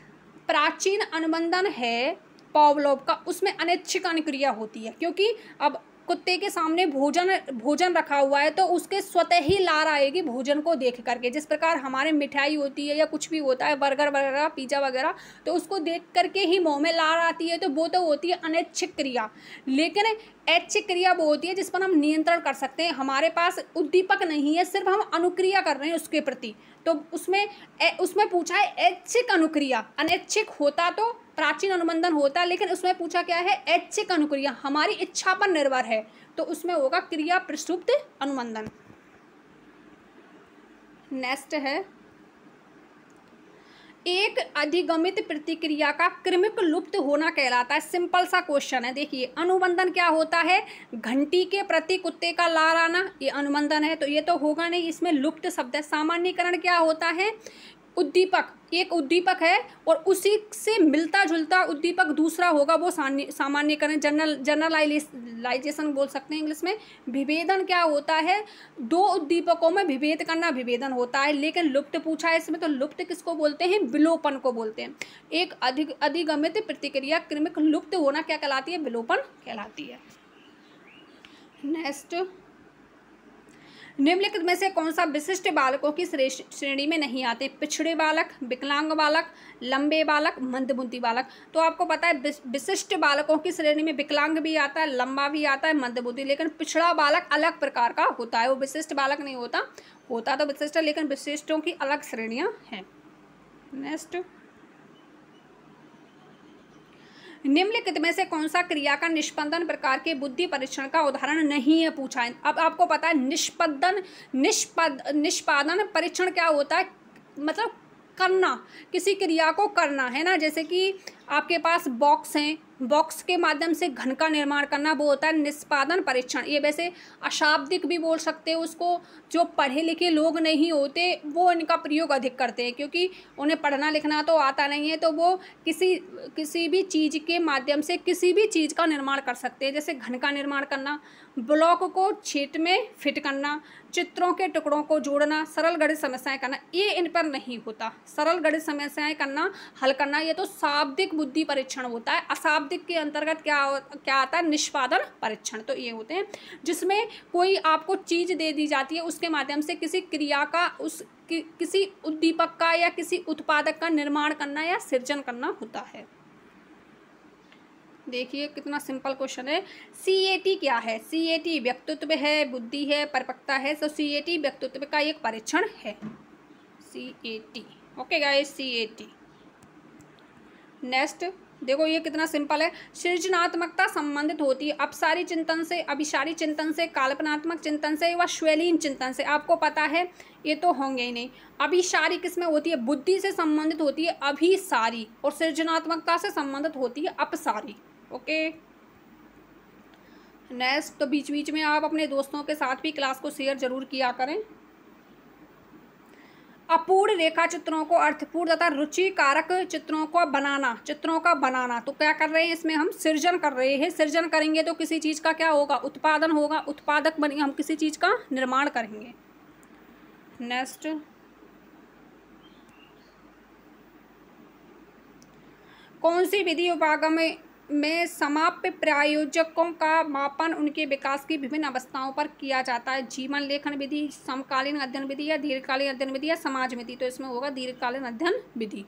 प्राचीन अनुबंधन है पावलोव का, उसमें अनैच्छिक अनुक्रिया होती है, क्योंकि अब कुत्ते के सामने भोजन रखा हुआ है तो उसके स्वतः ही लार आएगी भोजन को देख करके। जिस प्रकार हमारे मिठाई होती है या कुछ भी होता है, बर्गर वगैरह, पिज्जा वगैरह, तो उसको देख करके ही मुंह में लार आती है, तो वो तो होती है अनैच्छिक क्रिया। लेकिन ऐच्छिक क्रिया वो होती है जिस पर हम नियंत्रण कर सकते हैं, हमारे पास उद्दीपक नहीं है, सिर्फ हम अनुक्रिया कर रहे हैं उसके प्रति। तो उसमें पूछा है ऐच्छिक अनुक्रिया। अनैच्छिक होता तो प्राचीन अनुबंधन होता, लेकिन उसमें पूछा क्या है, ऐच्छिक अनुक्रिया, हमारी इच्छा पर निर्भर है, तो उसमें होगा क्रिया प्रसुप्त अनुबंधन। नेक्स्ट है, एक अधिगमित प्रतिक्रिया का क्रमिक लुप्त होना कहलाता है। सिंपल सा क्वेश्चन है। देखिए, अनुबंधन क्या होता है, घंटी के प्रति कुत्ते का लार आना, ये अनुबंधन है, तो ये तो होगा नहीं, इसमें लुप्त शब्द है। सामान्यीकरण क्या होता है, उद्दीपक, एक उद्दीपक है और उसी से मिलता जुलता उद्दीपक दूसरा होगा, वो सामान्यीकरण, जनरलाइजेशन बोल सकते हैं इंग्लिश में। विभेदन क्या होता है, दो उद्दीपकों में विभेद करना विभेदन होता है। लेकिन लुप्त पूछा है इसमें, तो लुप्त किसको बोलते हैं, विलोपन को बोलते हैं। एक अधिगमित प्रतिक्रिया क्रमिक लुप्त होना क्या कहलाती है, विलोपन कहलाती है। नेक्स्ट, निम्नलिखित में से कौन सा विशिष्ट बालकों की श्रेणी में नहीं आते, पिछड़े बालक, विकलांग बालक, लंबे बालक, मंदबुद्धि बालक। तो आपको पता है विशिष्ट बालकों की श्रेणी में विकलांग भी आता है, लंबा भी आता है, मंदबुद्धि, लेकिन पिछड़ा बालक अलग प्रकार का होता है, वो विशिष्ट बालक नहीं होता, होता तो विशिष्ट, लेकिन विशिष्टों की अलग श्रेणियां हैं। नेक्स्ट, निम्नलिखित में से कौन सा क्रिया का निष्पंदन प्रकार के बुद्धि परीक्षण का उदाहरण नहीं है पूछा है। अब आपको पता है निष्पादन परीक्षण क्या होता है, मतलब करना, किसी क्रिया को करना है ना। जैसे कि आपके पास बॉक्स हैं, बॉक्स के माध्यम से घन का निर्माण करना, वो होता है निष्पादन परीक्षण। ये वैसे अशाब्दिक भी बोल सकते हैं उसको, जो पढ़े लिखे लोग नहीं होते वो इनका प्रयोग अधिक करते हैं, क्योंकि उन्हें पढ़ना लिखना तो आता नहीं है, तो वो किसी भी चीज़ के माध्यम से किसी भी चीज़ का निर्माण कर सकते हैं। जैसे घन का निर्माण करना, ब्लॉक को छेद में फिट करना, चित्रों के टुकड़ों को जोड़ना, सरल गणित समस्याएं करना, ये इन पर नहीं होता। सरल गणित समस्याएं करना, हल करना, ये तो शाब्दिक बुद्धि परीक्षण होता है। अशाब्दिक के अंतर्गत क्या आता है, निष्पादन परीक्षण। तो ये होते हैं जिसमें कोई आपको चीज़ दे दी जाती है, उसके माध्यम से किसी क्रिया का, किसी उद्दीपक का या किसी उत्पादक का निर्माण करना या सृजन करना होता है। देखिए कितना सिंपल क्वेश्चन है। CAT क्या है, CAT व्यक्तित्व है, बुद्धि है, परिपक्वता है, तो CAT व्यक्तित्व का एक परीक्षण है, CAT। Okay guys, CAT। Next देखो, ये कितना सिंपल है। सृजनात्मकता संबंधित होती है अपसारी चिंतन से, अभिसारी चिंतन से, कल्पनात्मक चिंतन से व श्वेलीन चिंतन से। आपको पता है ये तो होंगे ही नहीं। अभिसारी किसमें होती है, बुद्धि से संबंधित होती है अभिसारी, और सृजनात्मकता से संबंधित होती है अपसारी। ओके, नेक्स्ट, तो बीच बीच में आप अपने दोस्तों के साथ भी क्लास को शेयर जरूर किया करें। अपूर्ण रेखा चित्रों को अर्थपूर्ण तथा रुचिकारक चित्रों का बनाना। तो क्या कर रहे हैं इसमें, हम सृजन कर रहे हैं। सृजन करेंगे तो किसी चीज़ का क्या होगा, उत्पादन होगा, उत्पादक बनेंगे, हम किसी चीज़ का निर्माण करेंगे। नेक्स्ट, कौन सी विधि उपागम में समाप्य प्रायोजकों का मापन उनके विकास की विभिन्न अवस्थाओं पर किया जाता है, जीवन लेखन विधि, समकालीन अध्ययन विधि या दीर्घकालीन अध्ययन विधि या समाज विधि। तो इसमें होगा दीर्घकालीन अध्ययन विधि।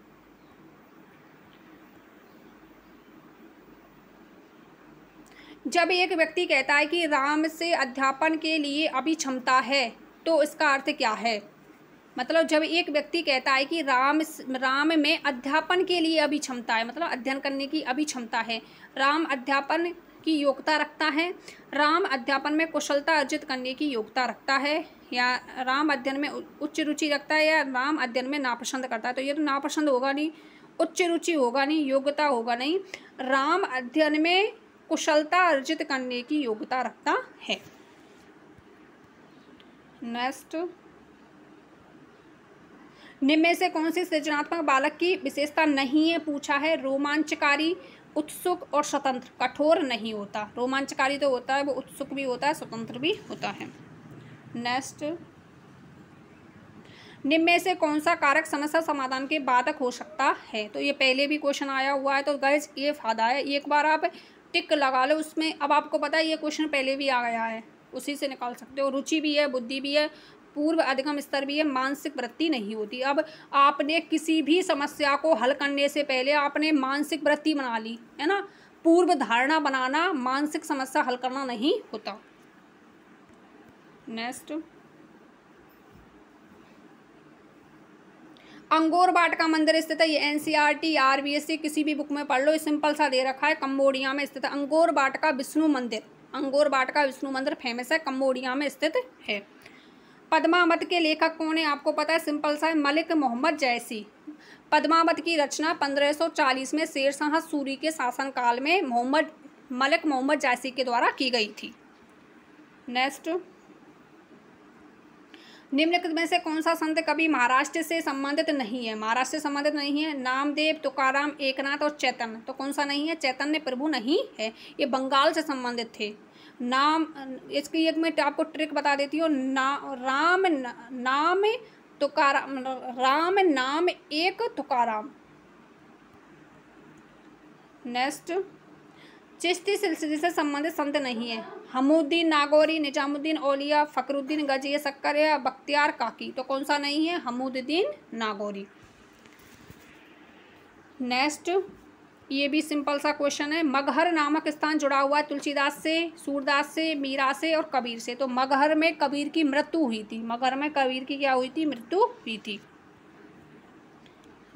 जब एक व्यक्ति कहता है कि राम से अध्यापन के लिए अभी क्षमता है, तो इसका अर्थ क्या है, मतलब जब एक व्यक्ति कहता है कि राम में अध्यापन के लिए अभी क्षमता है, मतलब अध्ययन करने की अभी क्षमता है, राम अध्यापन की योग्यता रखता है, राम अध्यापन में कुशलता अर्जित करने की योग्यता रखता है, या राम अध्ययन में उच्च रुचि रखता है, या राम अध्ययन में नापसंद करता है। तो ये तो नापसंद होगा नहीं, उच्च रुचि होगा नहीं, योग्यता होगा नहीं, राम अध्ययन में कुशलता अर्जित करने की योग्यता रखता है। नेक्स्ट, निम्न में से कौन सी सृजनात्मक बालक की विशेषता नहीं है पूछा है। रोमांचकारी, उत्सुक और स्वतंत्र। कठोर नहीं होता, रोमांचकारी तो होता है, वो उत्सुक भी होता है, स्वतंत्र भी होता है। नेक्स्ट, निम्न में से कौन सा कारक समस्या समाधान के बाधक हो सकता है। तो ये पहले भी क्वेश्चन आया हुआ है, तो गाइस ये फायदा है, एक बार आप टिक लगा लो उसमें। अब आपको पता है ये क्वेश्चन पहले भी आ गया है, उसी से निकाल सकते हो। रुचि भी है, बुद्धि भी है, पूर्व अधिगम स्तर भी है, मानसिक वृत्ति नहीं होती। अब आपने किसी भी समस्या को हल करने से पहले आपने मानसिक वृत्ति बना ली है ना। पूर्व धारणा बनाना मानसिक समस्या हल करना नहीं होता। नेक्स्ट, अंगोर वाटिका मंदिर स्थित है। ये एनसीईआरटी आरबीएससी किसी भी बुक में पढ़ लो, सिंपल सा दे रखा है, कंबोडिया में स्थित है। अंगोर वाटिका विष्णु मंदिर, अंगोर वाटिका विष्णु मंदिर फेमस है, कंबोडिया में स्थित है। पद्मावत के लेखक कौन है आपको पता है, सिंपल सा है, मलिक मोहम्मद जैसी। पद्मावत की रचना 1540 में शेरशाह सूरी के शासनकाल में मलिक मोहम्मद जैसी के द्वारा की गई थी। नेक्स्ट, निम्नलिखित में से कौन सा संत कवि महाराष्ट्र से संबंधित नहीं है। महाराष्ट्र से संबंधित नहीं है, नामदेव, तुकाराम, एकनाथ और चैतन्य। तो कौन सा नहीं है, चैतन्य प्रभु नहीं है, ये बंगाल से संबंधित थे। नाम, इसकी एक मैं आपको ट्रिक बता देती हूँ। राम नाम एक तुकाराम। नेक्स्ट, चिश्ती सिलसिले से संबंधित संत नहीं है। हमउद्दीन नागौरी, निजामुद्दीन औलिया, फकरुद्दीन गजिया शक्कर या बख्तियार काकी। तो कौन सा नहीं है, हमउद्दीन नागौरी। नेक्स्ट, ये भी सिंपल सा क्वेश्चन है। मगहर नामक स्थान जुड़ा हुआ है तुलसीदास से, सूरदास से, मीरा से और कबीर से। तो मगहर में कबीर की मृत्यु हुई थी, मगहर में कबीर की क्या हुई थी, मृत्यु हुई थी।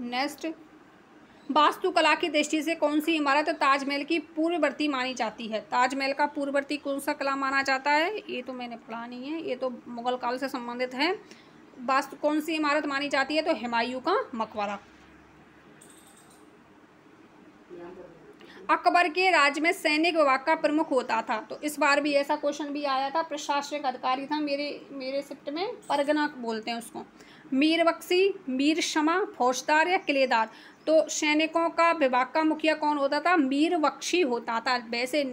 नेक्स्ट, वास्तुकला की दृष्टि से कौन सी इमारत ताजमहल की पूर्ववर्ती मानी जाती है। ताजमहल का पूर्ववर्ती कौन सा कला माना जाता है, ये तो मैंने पढ़ा नहीं है, ये तो मुगल काल से संबंधित है। वास्तु कौन सी इमारत मानी जाती है, तो हुमायूं का मकबरा। अकबर के राज्य में सैनिक विभाग का प्रमुख होता था। तो इस बार भी ऐसा क्वेश्चन भी आया था, प्रशासनिक अधिकारी था, मेरे शिफ्ट में परगना बोलते हैं उसको। मीर बख्शी, मीर शमा, फौजदार या किलेदार। तो सैनिकों का विभाग का मुखिया कौन होता था, मीर बख्शी होता था। वैसे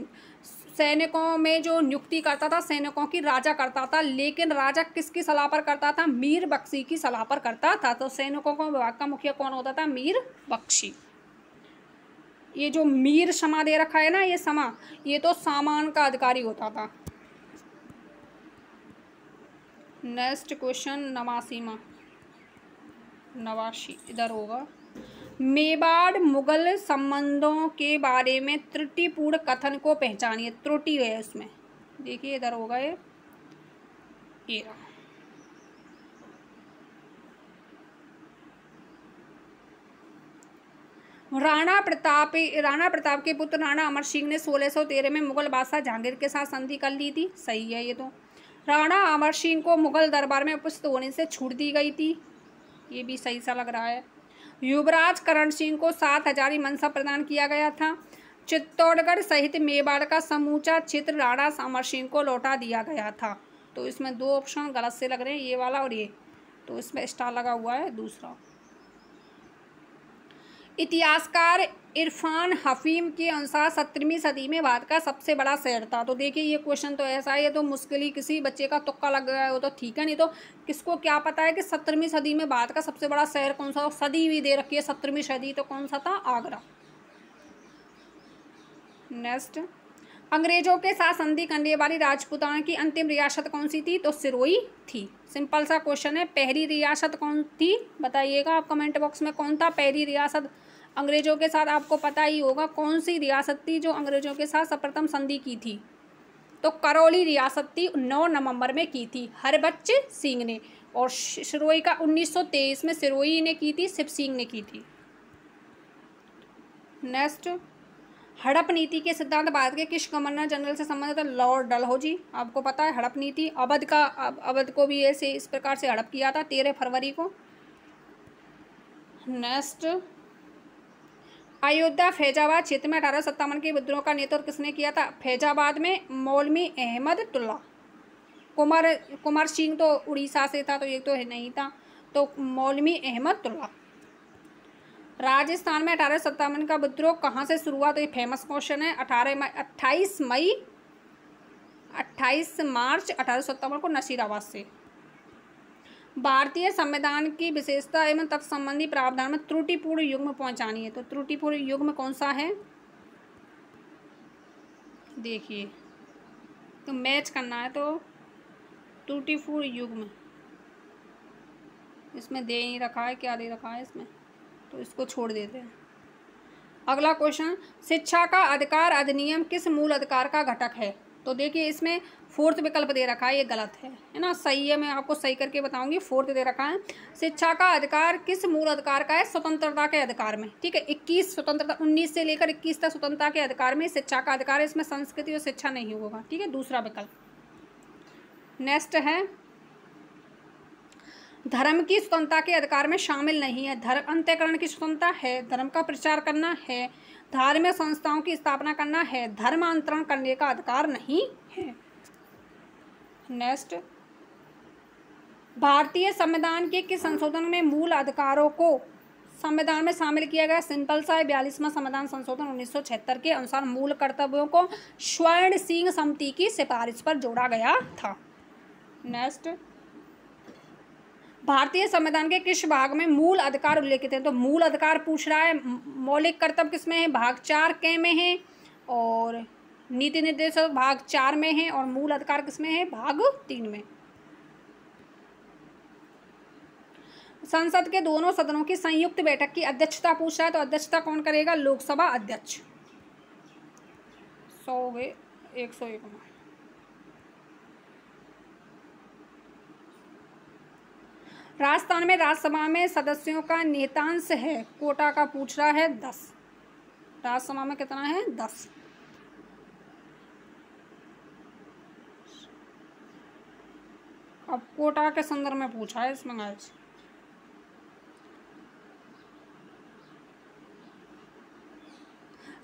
सैनिकों में जो नियुक्ति करता था सैनिकों की राजा करता था, लेकिन राजा किसकी सलाह पर करता था, मीर बख्शी की सलाह पर करता था। तो सैनिकों का विभाग का मुखिया कौन होता था, मीर बख्शी। ये जो मीर शमा दे रखा है ना, ये शमा, ये तो सामान का अधिकारी होता था। नेक्स्ट क्वेश्चन, नवासी इधर होगा। मेवाड़ मुगल संबंधों के बारे में त्रुटिपूर्ण कथन को पहचानिए। त्रुटि है उसमें, देखिए इधर होगा ये राणा प्रताप के पुत्र राणा अमर सिंह ने 1613 में मुगल बादशाह जहांगीर के साथ संधि कर ली थी। सही है ये तो। राणा अमर सिंह को मुगल दरबार में उपस्थित होने से छूट दी गई थी, ये भी सही सा लग रहा है। युवराज करण सिंह को 7,000 मनसब प्रदान किया गया था। चित्तौड़गढ़ सहित मेवाड़ का समूचा क्षेत्र राणा अमर सिंह को लौटा दिया गया था। तो इसमें दो ऑप्शन गलत से लग रहे हैं, ये वाला और ये, तो इसमें स्टार लगा हुआ है दूसरा। इतिहासकार इरफान हफीम के अनुसार 17वीं सदी में भारत का सबसे बड़ा शहर था। तो देखिए ये क्वेश्चन तो ऐसा है, ये तो मुश्किल ही किसी बच्चे का तुक्का लग गया हो तो ठीक है, नहीं तो किसको क्या पता है कि 17वीं सदी में भारत का सबसे बड़ा शहर कौन सा। सदी भी दे रखी है 17वीं सदी, तो कौन सा था, आगरा। नेक्स्ट, अंग्रेजों के साथ संधि करने वाली राजपूताना की अंतिम रियासत कौन सी थी, तो सिरोही थी। सिंपल सा क्वेश्चन है, पहली रियासत कौन थी बताइएगा आप कमेंट बॉक्स में, कौन था पहली रियासत अंग्रेजों के साथ, आपको पता ही होगा कौन सी रियासत थी जो अंग्रेजों के साथ सर्वप्रथम संधि की थी। तो करौली रियासत थी, 9 नवंबर में की थी हरबख्श सिंह ने। और सिरोही का 1923 में सिरोही ने की थी, शिव सिंह ने की थी। नेक्स्ट, हड़प नीति के सिद्धांत भारत के किस गवर्नर जनरल से संबंधित है, लॉर्ड डलहौजी। आपको पता है हड़प नीति, अवध को भी ऐसे इस प्रकार से हड़प किया था 13 फरवरी को। नेक्स्ट, अयोध्या फैजाबाद क्षेत्र में 1857 के विद्रोह का नेतृत्व किसने किया था, फैजाबाद में मौलवी अहमद तुल्ला। कुंवर सिंह तो उड़ीसा से था, तो ये तो नहीं था। तो मौलवी अहमदुल्ला। राजस्थान में 1857 का विद्रोह कहाँ से शुरू हुआ? तो ये फेमस क्वेश्चन है। 28 मार्च 1857 को नसीराबाद से। भारतीय संविधान की विशेषता एवं तत्संबंधी प्रावधान में त्रुटिपूर्ण युग्म पहुंचानी है, तो त्रुटिपूर्ण युग्म कौन सा है? देखिए, तो मैच करना है, तो त्रुटिपूर्ण युग्म इसमें दे नहीं रखा है, क्या दे रखा है इसमें, तो इसको छोड़ देते हैं। अगला क्वेश्चन, शिक्षा का अधिकार अधिनियम किस मूल अधिकार का घटक है? तो देखिए, इसमें फोर्थ विकल्प दे रखा है, ये गलत है ना, सही है, मैं आपको सही करके बताऊंगी। फोर्थ दे रखा है, शिक्षा का अधिकार किस मूल अधिकार का है? स्वतंत्रता के अधिकार में, ठीक है। 21 स्वतंत्रता, 19 से लेकर 21 तक स्वतंत्रता के अधिकार में शिक्षा का अधिकार है, इसमें संस्कृति और शिक्षा नहीं होगा, ठीक है, दूसरा विकल्प। नेक्स्ट है, धर्म की स्वतंत्रता के अधिकार में शामिल नहीं है। धर्म अंतःकरण की स्वतंत्रता है, धर्म का प्रचार करना है, धार्मिक संस्थाओं की स्थापना करना है, धर्मांतरण करने का अधिकार नहीं है। नेक्स्ट, भारतीय संविधान के किस संशोधन में मूल अधिकारों को संविधान में शामिल किया गया? सिंपल सा है, 42वां संविधान संशोधन 1976 के अनुसार मूल कर्तव्यों को स्वर्ण सिंह समिति की सिफारिश पर जोड़ा गया था। नेक्स्ट, भारतीय संविधान के किस भाग में मूल अधिकार उल्लेखित है? तो मूल अधिकार पूछ रहा है, मौलिक कर्तव्य किसमें है? भाग 4 के में है, और नीति निर्देशक भाग 4 में है, और मूल अधिकार किसमें है? भाग 3 में। संसद के दोनों सदनों की संयुक्त बैठक की अध्यक्षता पूछ रहा है, तो अध्यक्षता कौन करेगा? लोकसभा अध्यक्ष। 101 में। राजस्थान में राज्यसभा में सदस्यों का नियतांश है, कोटा का पूछ रहा है 10। राज्यसभा में कितना है? 10। अब कोटा के संदर्भ में पूछा है इसमें गाइस।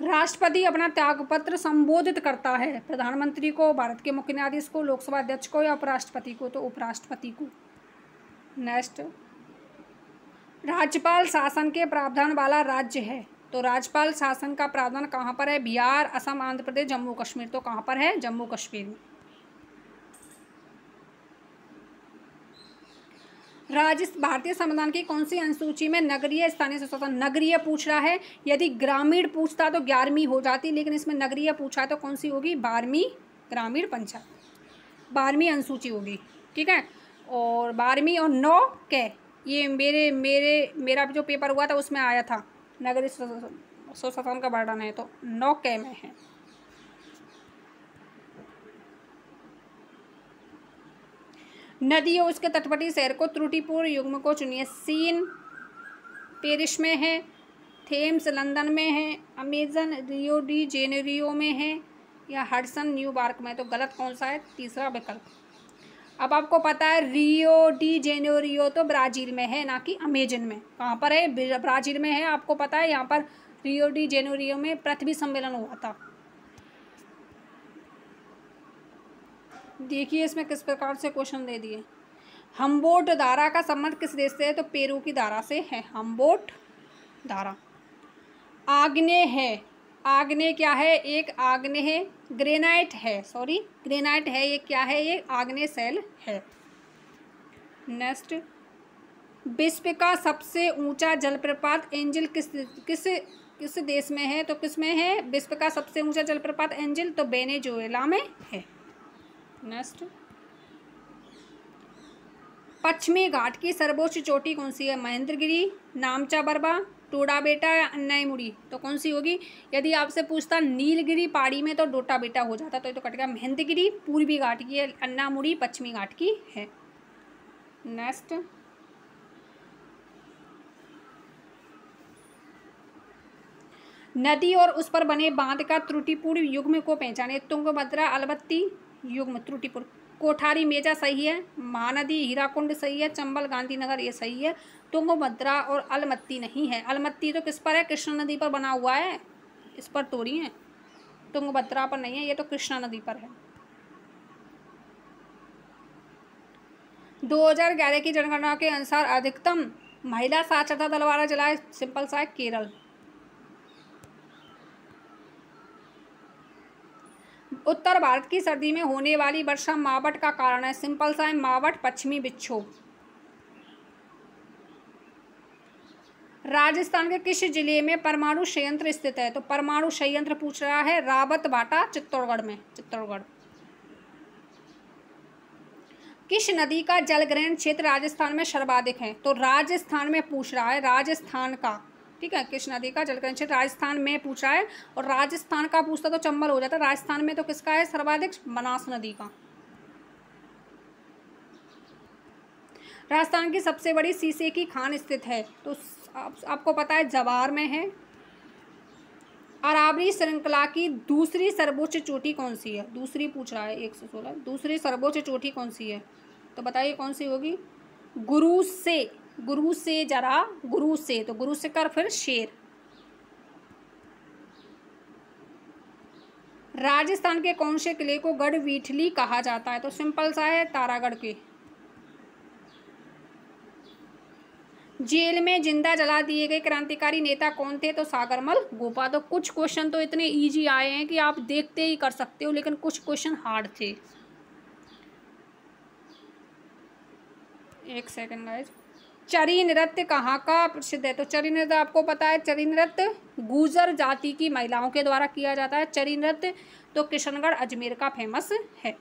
राष्ट्रपति अपना त्यागपत्र संबोधित करता है प्रधानमंत्री को, भारत के मुख्य न्यायाधीश को, लोकसभा अध्यक्ष को, या उपराष्ट्रपति को? तो उपराष्ट्रपति को। नेक्स्ट, राज्यपाल शासन के प्रावधान वाला राज्य है, तो राज्यपाल शासन का प्रावधान कहाँ पर है? बिहार, असम, आंध्र प्रदेश, जम्मू कश्मीर। तो कहाँ पर है? जम्मू कश्मीर में। भारतीय संविधान की कौन सी अनुसूची में नगरीय स्थानीय स्वशासन? नगरीय पूछ रहा है, यदि ग्रामीण पूछता तो 11वीं हो जाती, लेकिन इसमें नगरीय पूछा है, तो कौन सी होगी? 12वीं ग्रामीण पंचायत, 12वीं अनुसूची होगी, ठीक है। और 12वीं और 9 के, ये मेरा जो पेपर हुआ था उसमें आया था, नगरीय स्वशासन का वर्णन है, तो 9 के में है। नदी और उसके तटवर्ती शहर को त्रुटिपूर्ण युग्म को चुनिए। सीन पेरिस में है, थेम्स लंदन में है, अमेजन रियो डी जेनेरियो में है, या हडसन न्यूयॉर्क में। तो गलत कौन सा है? तीसरा विकल्प। अब आपको पता है रियो डी जेनेरियो तो ब्राज़ील में है, ना कि अमेजन में। कहाँ पर है? ब्राज़ील में है। आपको पता है यहाँ पर रियो डी जेनेरियो में पृथ्वी सम्मेलन हुआ था। देखिए इसमें किस प्रकार से क्वेश्चन दे दिए। हम्बोल्ट धारा का संबंध किस देश से है? तो पेरू की धारा से है हम्बोल्ट धारा। आग्नेय है, आग्नेय क्या है? एक आग्नेय है, ग्रेनाइट है, सॉरी ग्रेनाइट है, ये क्या है? ये आग्नेय शैल है। नेक्स्ट, विश्व का सबसे ऊंचा जलप्रपात एंजिल किस देश में है? तो किस में है विश्व का सबसे ऊंचा जलप्रपात एंजिल? तो वेनेजुएला में है। नेक्स्ट, पश्चिमी घाट की सर्वोच्च चोटी कौन सी है? महेंद्रगिरी, नामचा बरवा, टोडा बेटा, या अन्नाईमुड़ी। तो कौन सी होगी? यदि आपसे पूछता नीलगिरी पहाड़ी में तो डोटा बेटा हो जाता, तो ये तो कट गया। महेंद्रगिरी पूर्वी घाट की है, अन्नामुड़ी पश्चिमी घाट की है। नेक्स्ट, नदी और उस पर बने बांध का त्रुटिपूर्ण युग्म को पहचाने। तुंगभद्रा अलबत्ती युग्म त्रुटिपूर्ण। कोठारी मेजा सही है, महानदी हीराकुंड सही है, चंबल गांधीनगर ये सही है। तुंगभद्रा और अलमत्ती नहीं है। अलमत्ती तो किस पर है? कृष्णा नदी पर बना हुआ है, इस पर तोड़ी है, तुंगभद्रा पर नहीं है, ये तो कृष्णा नदी पर है। 2011 की जनगणना के अनुसार अधिकतम महिला साक्षरता दर वाला जिला है, सिंपल सा है, केरल। उत्तर भारत की सर्दी में होने वाली वर्षा मावठ का कारण है, सिंपल सा है, मावठ, पश्चिमी विक्षोभ। राजस्थान के किस जिले में परमाणु संयंत्र स्थित है? तो परमाणु संयंत्र पूछ रहा है रावत बाटा, चित्तौड़गढ़ में, चित्तौड़गढ़। किस नदी का जलग्रहण क्षेत्र राजस्थान में सर्वाधिक है? तो राजस्थान में पूछ रहा है, राजस्थान का, ठीक है, किस नदी का जलग्रहण क्षेत्र राजस्थान में पूछ रहा है, और राजस्थान का पूछता तो चंबल हो जाता। राजस्थान में तो किसका है सर्वाधिक? बनास नदी का। राजस्थान की सबसे बड़ी शीशे की खान स्थित है? तो आपको पता है जवार में है। अरावली श्रृंखला की दूसरी सर्वोच्च चोटी कौन सी है? दूसरी पूछ रहा है, 116, दूसरी सर्वोच्च चोटी कौन सी है? तो बताइए कौन सी होगी? गुरु से, गुरु से जरा, गुरु से, तो गुरु से कर फिर शेर। राजस्थान के कौन से किले को गढ़ वीठली कहा जाता है? तो सिंपल सा है, तारागढ़ के। जेल में जिंदा जला दिए गए क्रांतिकारी नेता कौन थे? तो सागरमल गोपा। तो कुछ क्वेश्चन तो इतने इजी आए हैं कि आप देखते ही कर सकते हो, लेकिन कुछ क्वेश्चन हार्ड थे। एक सेकंड गाइस। चरी नृत्य कहाँ का प्रसिद्ध है? तो चरी नृत्य आपको पता है, चरी नृत्य गुर्जर जाति की महिलाओं के द्वारा किया जाता है। चरी नृत्य तो किशनगढ़, अजमेर का फेमस है।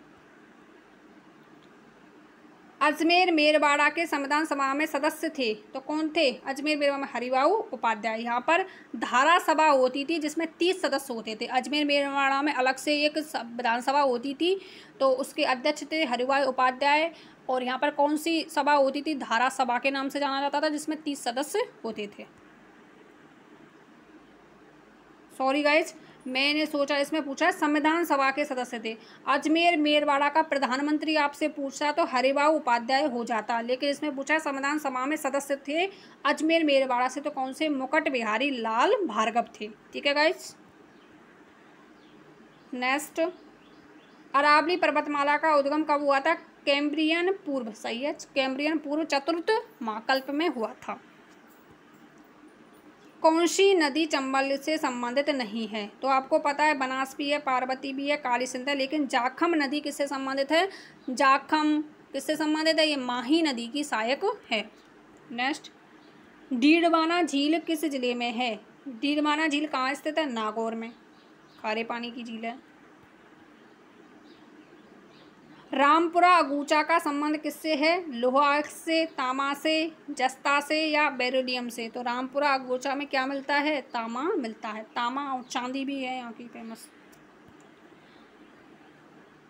अजमेर मेरवाड़ा के संविधान सभा में सदस्य थे तो कौन थे? अजमेर मेरवाड़ा में हरिबाऊ उपाध्याय। यहाँ पर धारा सभा होती थी जिसमें 30 सदस्य होते थे। अजमेर मेरवाड़ा में अलग से एक विधानसभा होती थी तो उसके अध्यक्ष थे हरिबाऊ उपाध्याय। और यहाँ पर कौन सी सभा होती थी? धारा सभा के नाम से जाना जाता था, जिसमें 30 सदस्य होते थे। सॉरी गाइज, मैंने सोचा इसमें पूछा संविधान सभा के सदस्य थे। अजमेर मेरवाड़ा का प्रधानमंत्री आपसे पूछा तो हरिबाऊ उपाध्याय हो जाता, लेकिन इसमें पूछा संविधान सभा में सदस्य थे अजमेर मेरवाड़ा से, तो कौन से? मुकुट बिहारी लाल भार्गव थे। ठीक है गाइज। नेक्स्ट, अरावली पर्वतमाला का उद्गम कब हुआ था? कैम्ब्रियन पूर्व, सही है, कैम्ब्रियन पूर्व चतुर्थ महाकल्प में हुआ था। कौन सी नदी चंबल से संबंधित नहीं है? तो आपको पता है बनास भी है, पार्वती भी है, काली सिंध है, लेकिन जाखम नदी किससे संबंधित है? जाखम किससे संबंधित है? ये माही नदी की सहायक है। नेक्स्ट, डीडवाना झील किस जिले में है? डीडवाना झील कहाँ स्थित है? नागौर में, खारे पानी की झील है। रामपुरा अगूचा का संबंध किससे है? लोहा से, तामा से, जस्ता से या बेरिलियम से? तो रामपुरा अगूचा में क्या मिलता है? तामा मिलता है। तामा और चांदी भी है यहाँ की फेमस।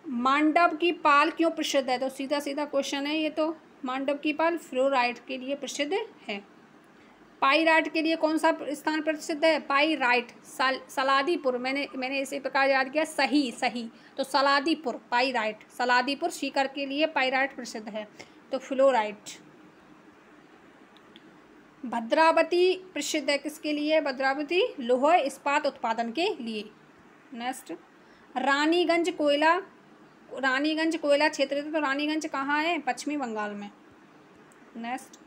मांडव की पाल क्यों प्रसिद्ध है? तो सीधा सीधा क्वेश्चन है ये तो। मांडव की पाल फ्लोराइट के लिए प्रसिद्ध है। पाइराइट के लिए कौन सा स्थान प्रसिद्ध है? पाइराइट सलादीपुर। मैंने इसी प्रकार याद किया, सही। तो सलादीपुर, पाइराइट, सलादीपुर सीकर के लिए पाइराइट प्रसिद्ध है। तो फ्लोराइट। भद्रावती प्रसिद्ध है किसके लिए? भद्रावती लौह इस्पात उत्पादन के लिए। नेक्स्ट, रानीगंज कोयला क्षेत्र, तो रानीगंज कहाँ है? पश्चिमी बंगाल में। नेक्स्ट,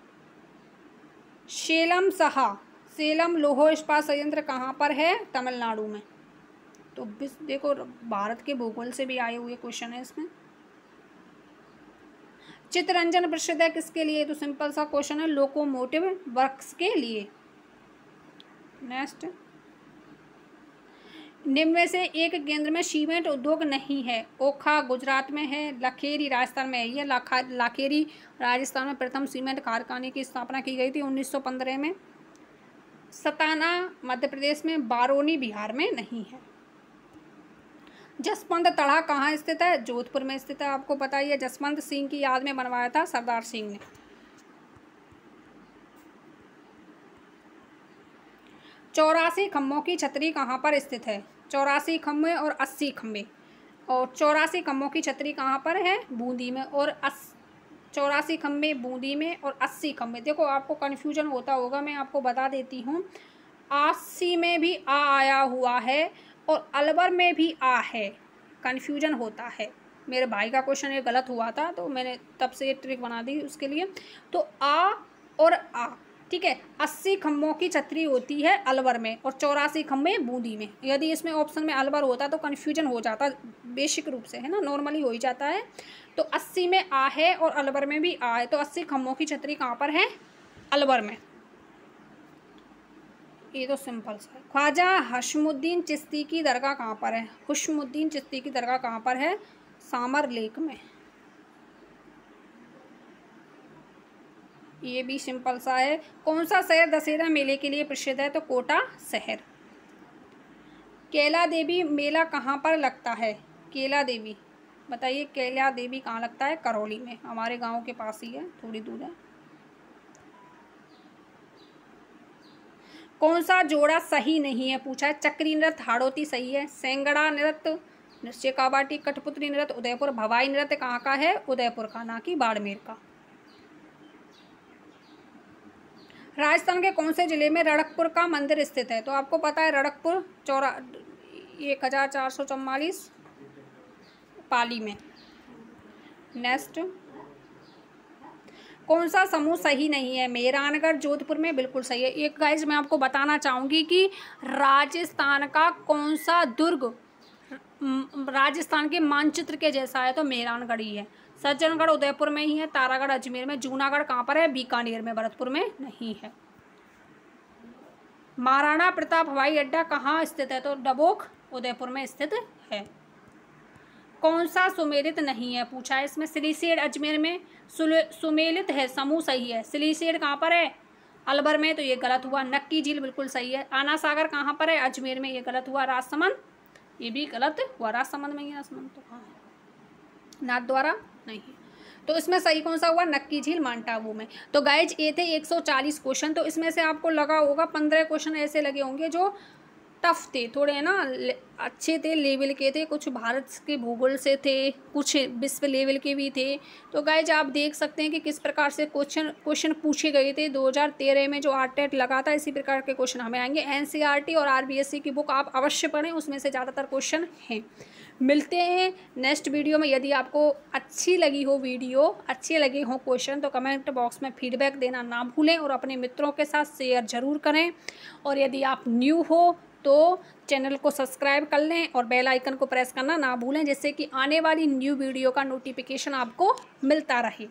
सेलम लौह इस्पात संयंत्र कहाँ पर है? तमिलनाडु में। तो देखो भारत के भूगोल से भी आए हुए क्वेश्चन है इसमें। चित्तरंजन प्रसिद्ध है किसके लिए? तो सिंपल सा क्वेश्चन है, लोकोमोटिव वर्क्स के लिए। नेक्स्ट, निम्न में से एक केंद्र में सीमेंट उद्योग नहीं है। ओखा गुजरात में है, लखेरी राजस्थान में है। ये लाखेरी राजस्थान में प्रथम सीमेंट कारखाने की स्थापना की गई थी 1915 में। सताना मध्य प्रदेश में, बारोनी बिहार में नहीं है। जसवंत तड़ा कहाँ स्थित है? जोधपुर में स्थित है। आपको पता ही है, जसवंत सिंह की याद में बनवाया था सरदार सिंह ने। चौरासी खम्भों की छतरी कहाँ पर स्थित है? 84 खम्भे और 80 खम्भे। और 84 खम्भों की छतरी कहाँ पर है? बूंदी में। और 84 खम्भे बूंदी में और 80 खम्भे। देखो आपको कन्फ्यूजन होता होगा, मैं आपको बता देती हूँ। 80 में भी आ आया हुआ है और अलवर में भी आ है, कन्फ्यूजन होता है। मेरे भाई का क्वेश्चन ये गलत हुआ था तो मैंने तब से ये ट्रिक बना दी उसके लिए। तो आ और आ, ठीक है। 80 खम्भों की छतरी होती है अलवर में और 84 खम्भे बूंदी में। यदि इसमें ऑप्शन में अलवर होता तो कन्फ्यूजन हो जाता बेसिक रूप से, है ना, नॉर्मली हो ही जाता है। तो 80 में आ है और अलवर में भी आ है, तो 80 खम्भों की छतरी कहाँ पर है? अलवर में। ये तो सिंपल सा है। ख्वाजा हशमुद्दीन चिश्ती की दरगाह कहाँ पर है? हशमुद्दीन चिश्ती की दरगाह कहाँ पर है? सामर लेक में। ये भी सिंपल सा है। कौन सा शहर दशहरा मेले के लिए प्रसिद्ध है? तो कोटा शहर। कैला देवी मेला कहाँ पर लगता है? कैला देवी, बताइए कैला देवी कहाँ लगता है? करौली में, हमारे गांव के पास ही है, थोड़ी दूर है। कौन सा जोड़ा सही नहीं है पूछा है? चक्री नृत्य हाड़ौती सही है। सेंगड़ा नृत्य, नृत्य काबाटी, कठपुतली नृत्य उदयपुर। भवाई नृत्य कहाँ का है? उदयपुर का, ना कि बाड़मेर का। राजस्थान के कौन से जिले में रणकपुर का मंदिर स्थित है? तो आपको पता है रणकपुर 1444 पाली में। नेक्स्ट, कौन सा समूह सही नहीं है? मेहरानगढ़ जोधपुर में बिल्कुल सही है। एक गाइस मैं आपको बताना चाहूँगी कि राजस्थान का कौन सा दुर्ग राजस्थान के मानचित्र के जैसा है? तो मेहरानगढ़ ही है। सज्जनगढ़ उदयपुर में ही है। तारागढ़ अजमेर में। जूनागढ़ कहाँ पर है? बीकानेर में, भरतपुर में नहीं है। महाराणा प्रताप हवाई अड्डा कहाँ स्थित है? तो डबोक उदयपुर में स्थित है। कौन सा सुमेलित नहीं है पूछा है? इसमें सिलीसेड अजमेर में सुमेलित है, समूह सही है। सिलीसेड कहाँ पर है? अलवर में, तो ये गलत हुआ। नक्की झील बिल्कुल सही है। आना सागर कहाँ पर है? अजमेर में, ये गलत हुआ। राजसमंद, ये भी गलत हुआ। राजसमंद में ही, राजसमंद तो कहाँ है? नाथद्वारा नहीं। तो इसमें सही कौन सा हुआ? नक्की झील माउंट आबू में। तो गाइज ये थे 140 क्वेश्चन। तो इसमें से आपको लगा होगा 15 क्वेश्चन ऐसे लगे होंगे जो टफ थे थोड़े, है ना, अच्छे थे, लेवल के थे। कुछ भारत के भूगोल से थे, कुछ विश्व लेवल के भी थे। तो गाइज आप देख सकते हैं कि किस प्रकार से क्वेश्चन पूछे गए थे। 2013 में जो आरटेट लगा था, इसी प्रकार के क्वेश्चन हमें आएंगे। एनसीईआरटी और आरबीएससी की बुक आप अवश्य पढ़ें, उसमें से ज़्यादातर क्वेश्चन हैं। मिलते हैं नेक्स्ट वीडियो में। यदि आपको अच्छी लगी हो वीडियो, अच्छे लगे हो क्वेश्चन, तो कमेंट बॉक्स में फीडबैक देना ना भूलें और अपने मित्रों के साथ शेयर ज़रूर करें। और यदि आप न्यू हो तो चैनल को सब्सक्राइब कर लें और बेल आइकन को प्रेस करना ना भूलें, जिससे कि आने वाली न्यू वीडियो का नोटिफिकेशन आपको मिलता रहे।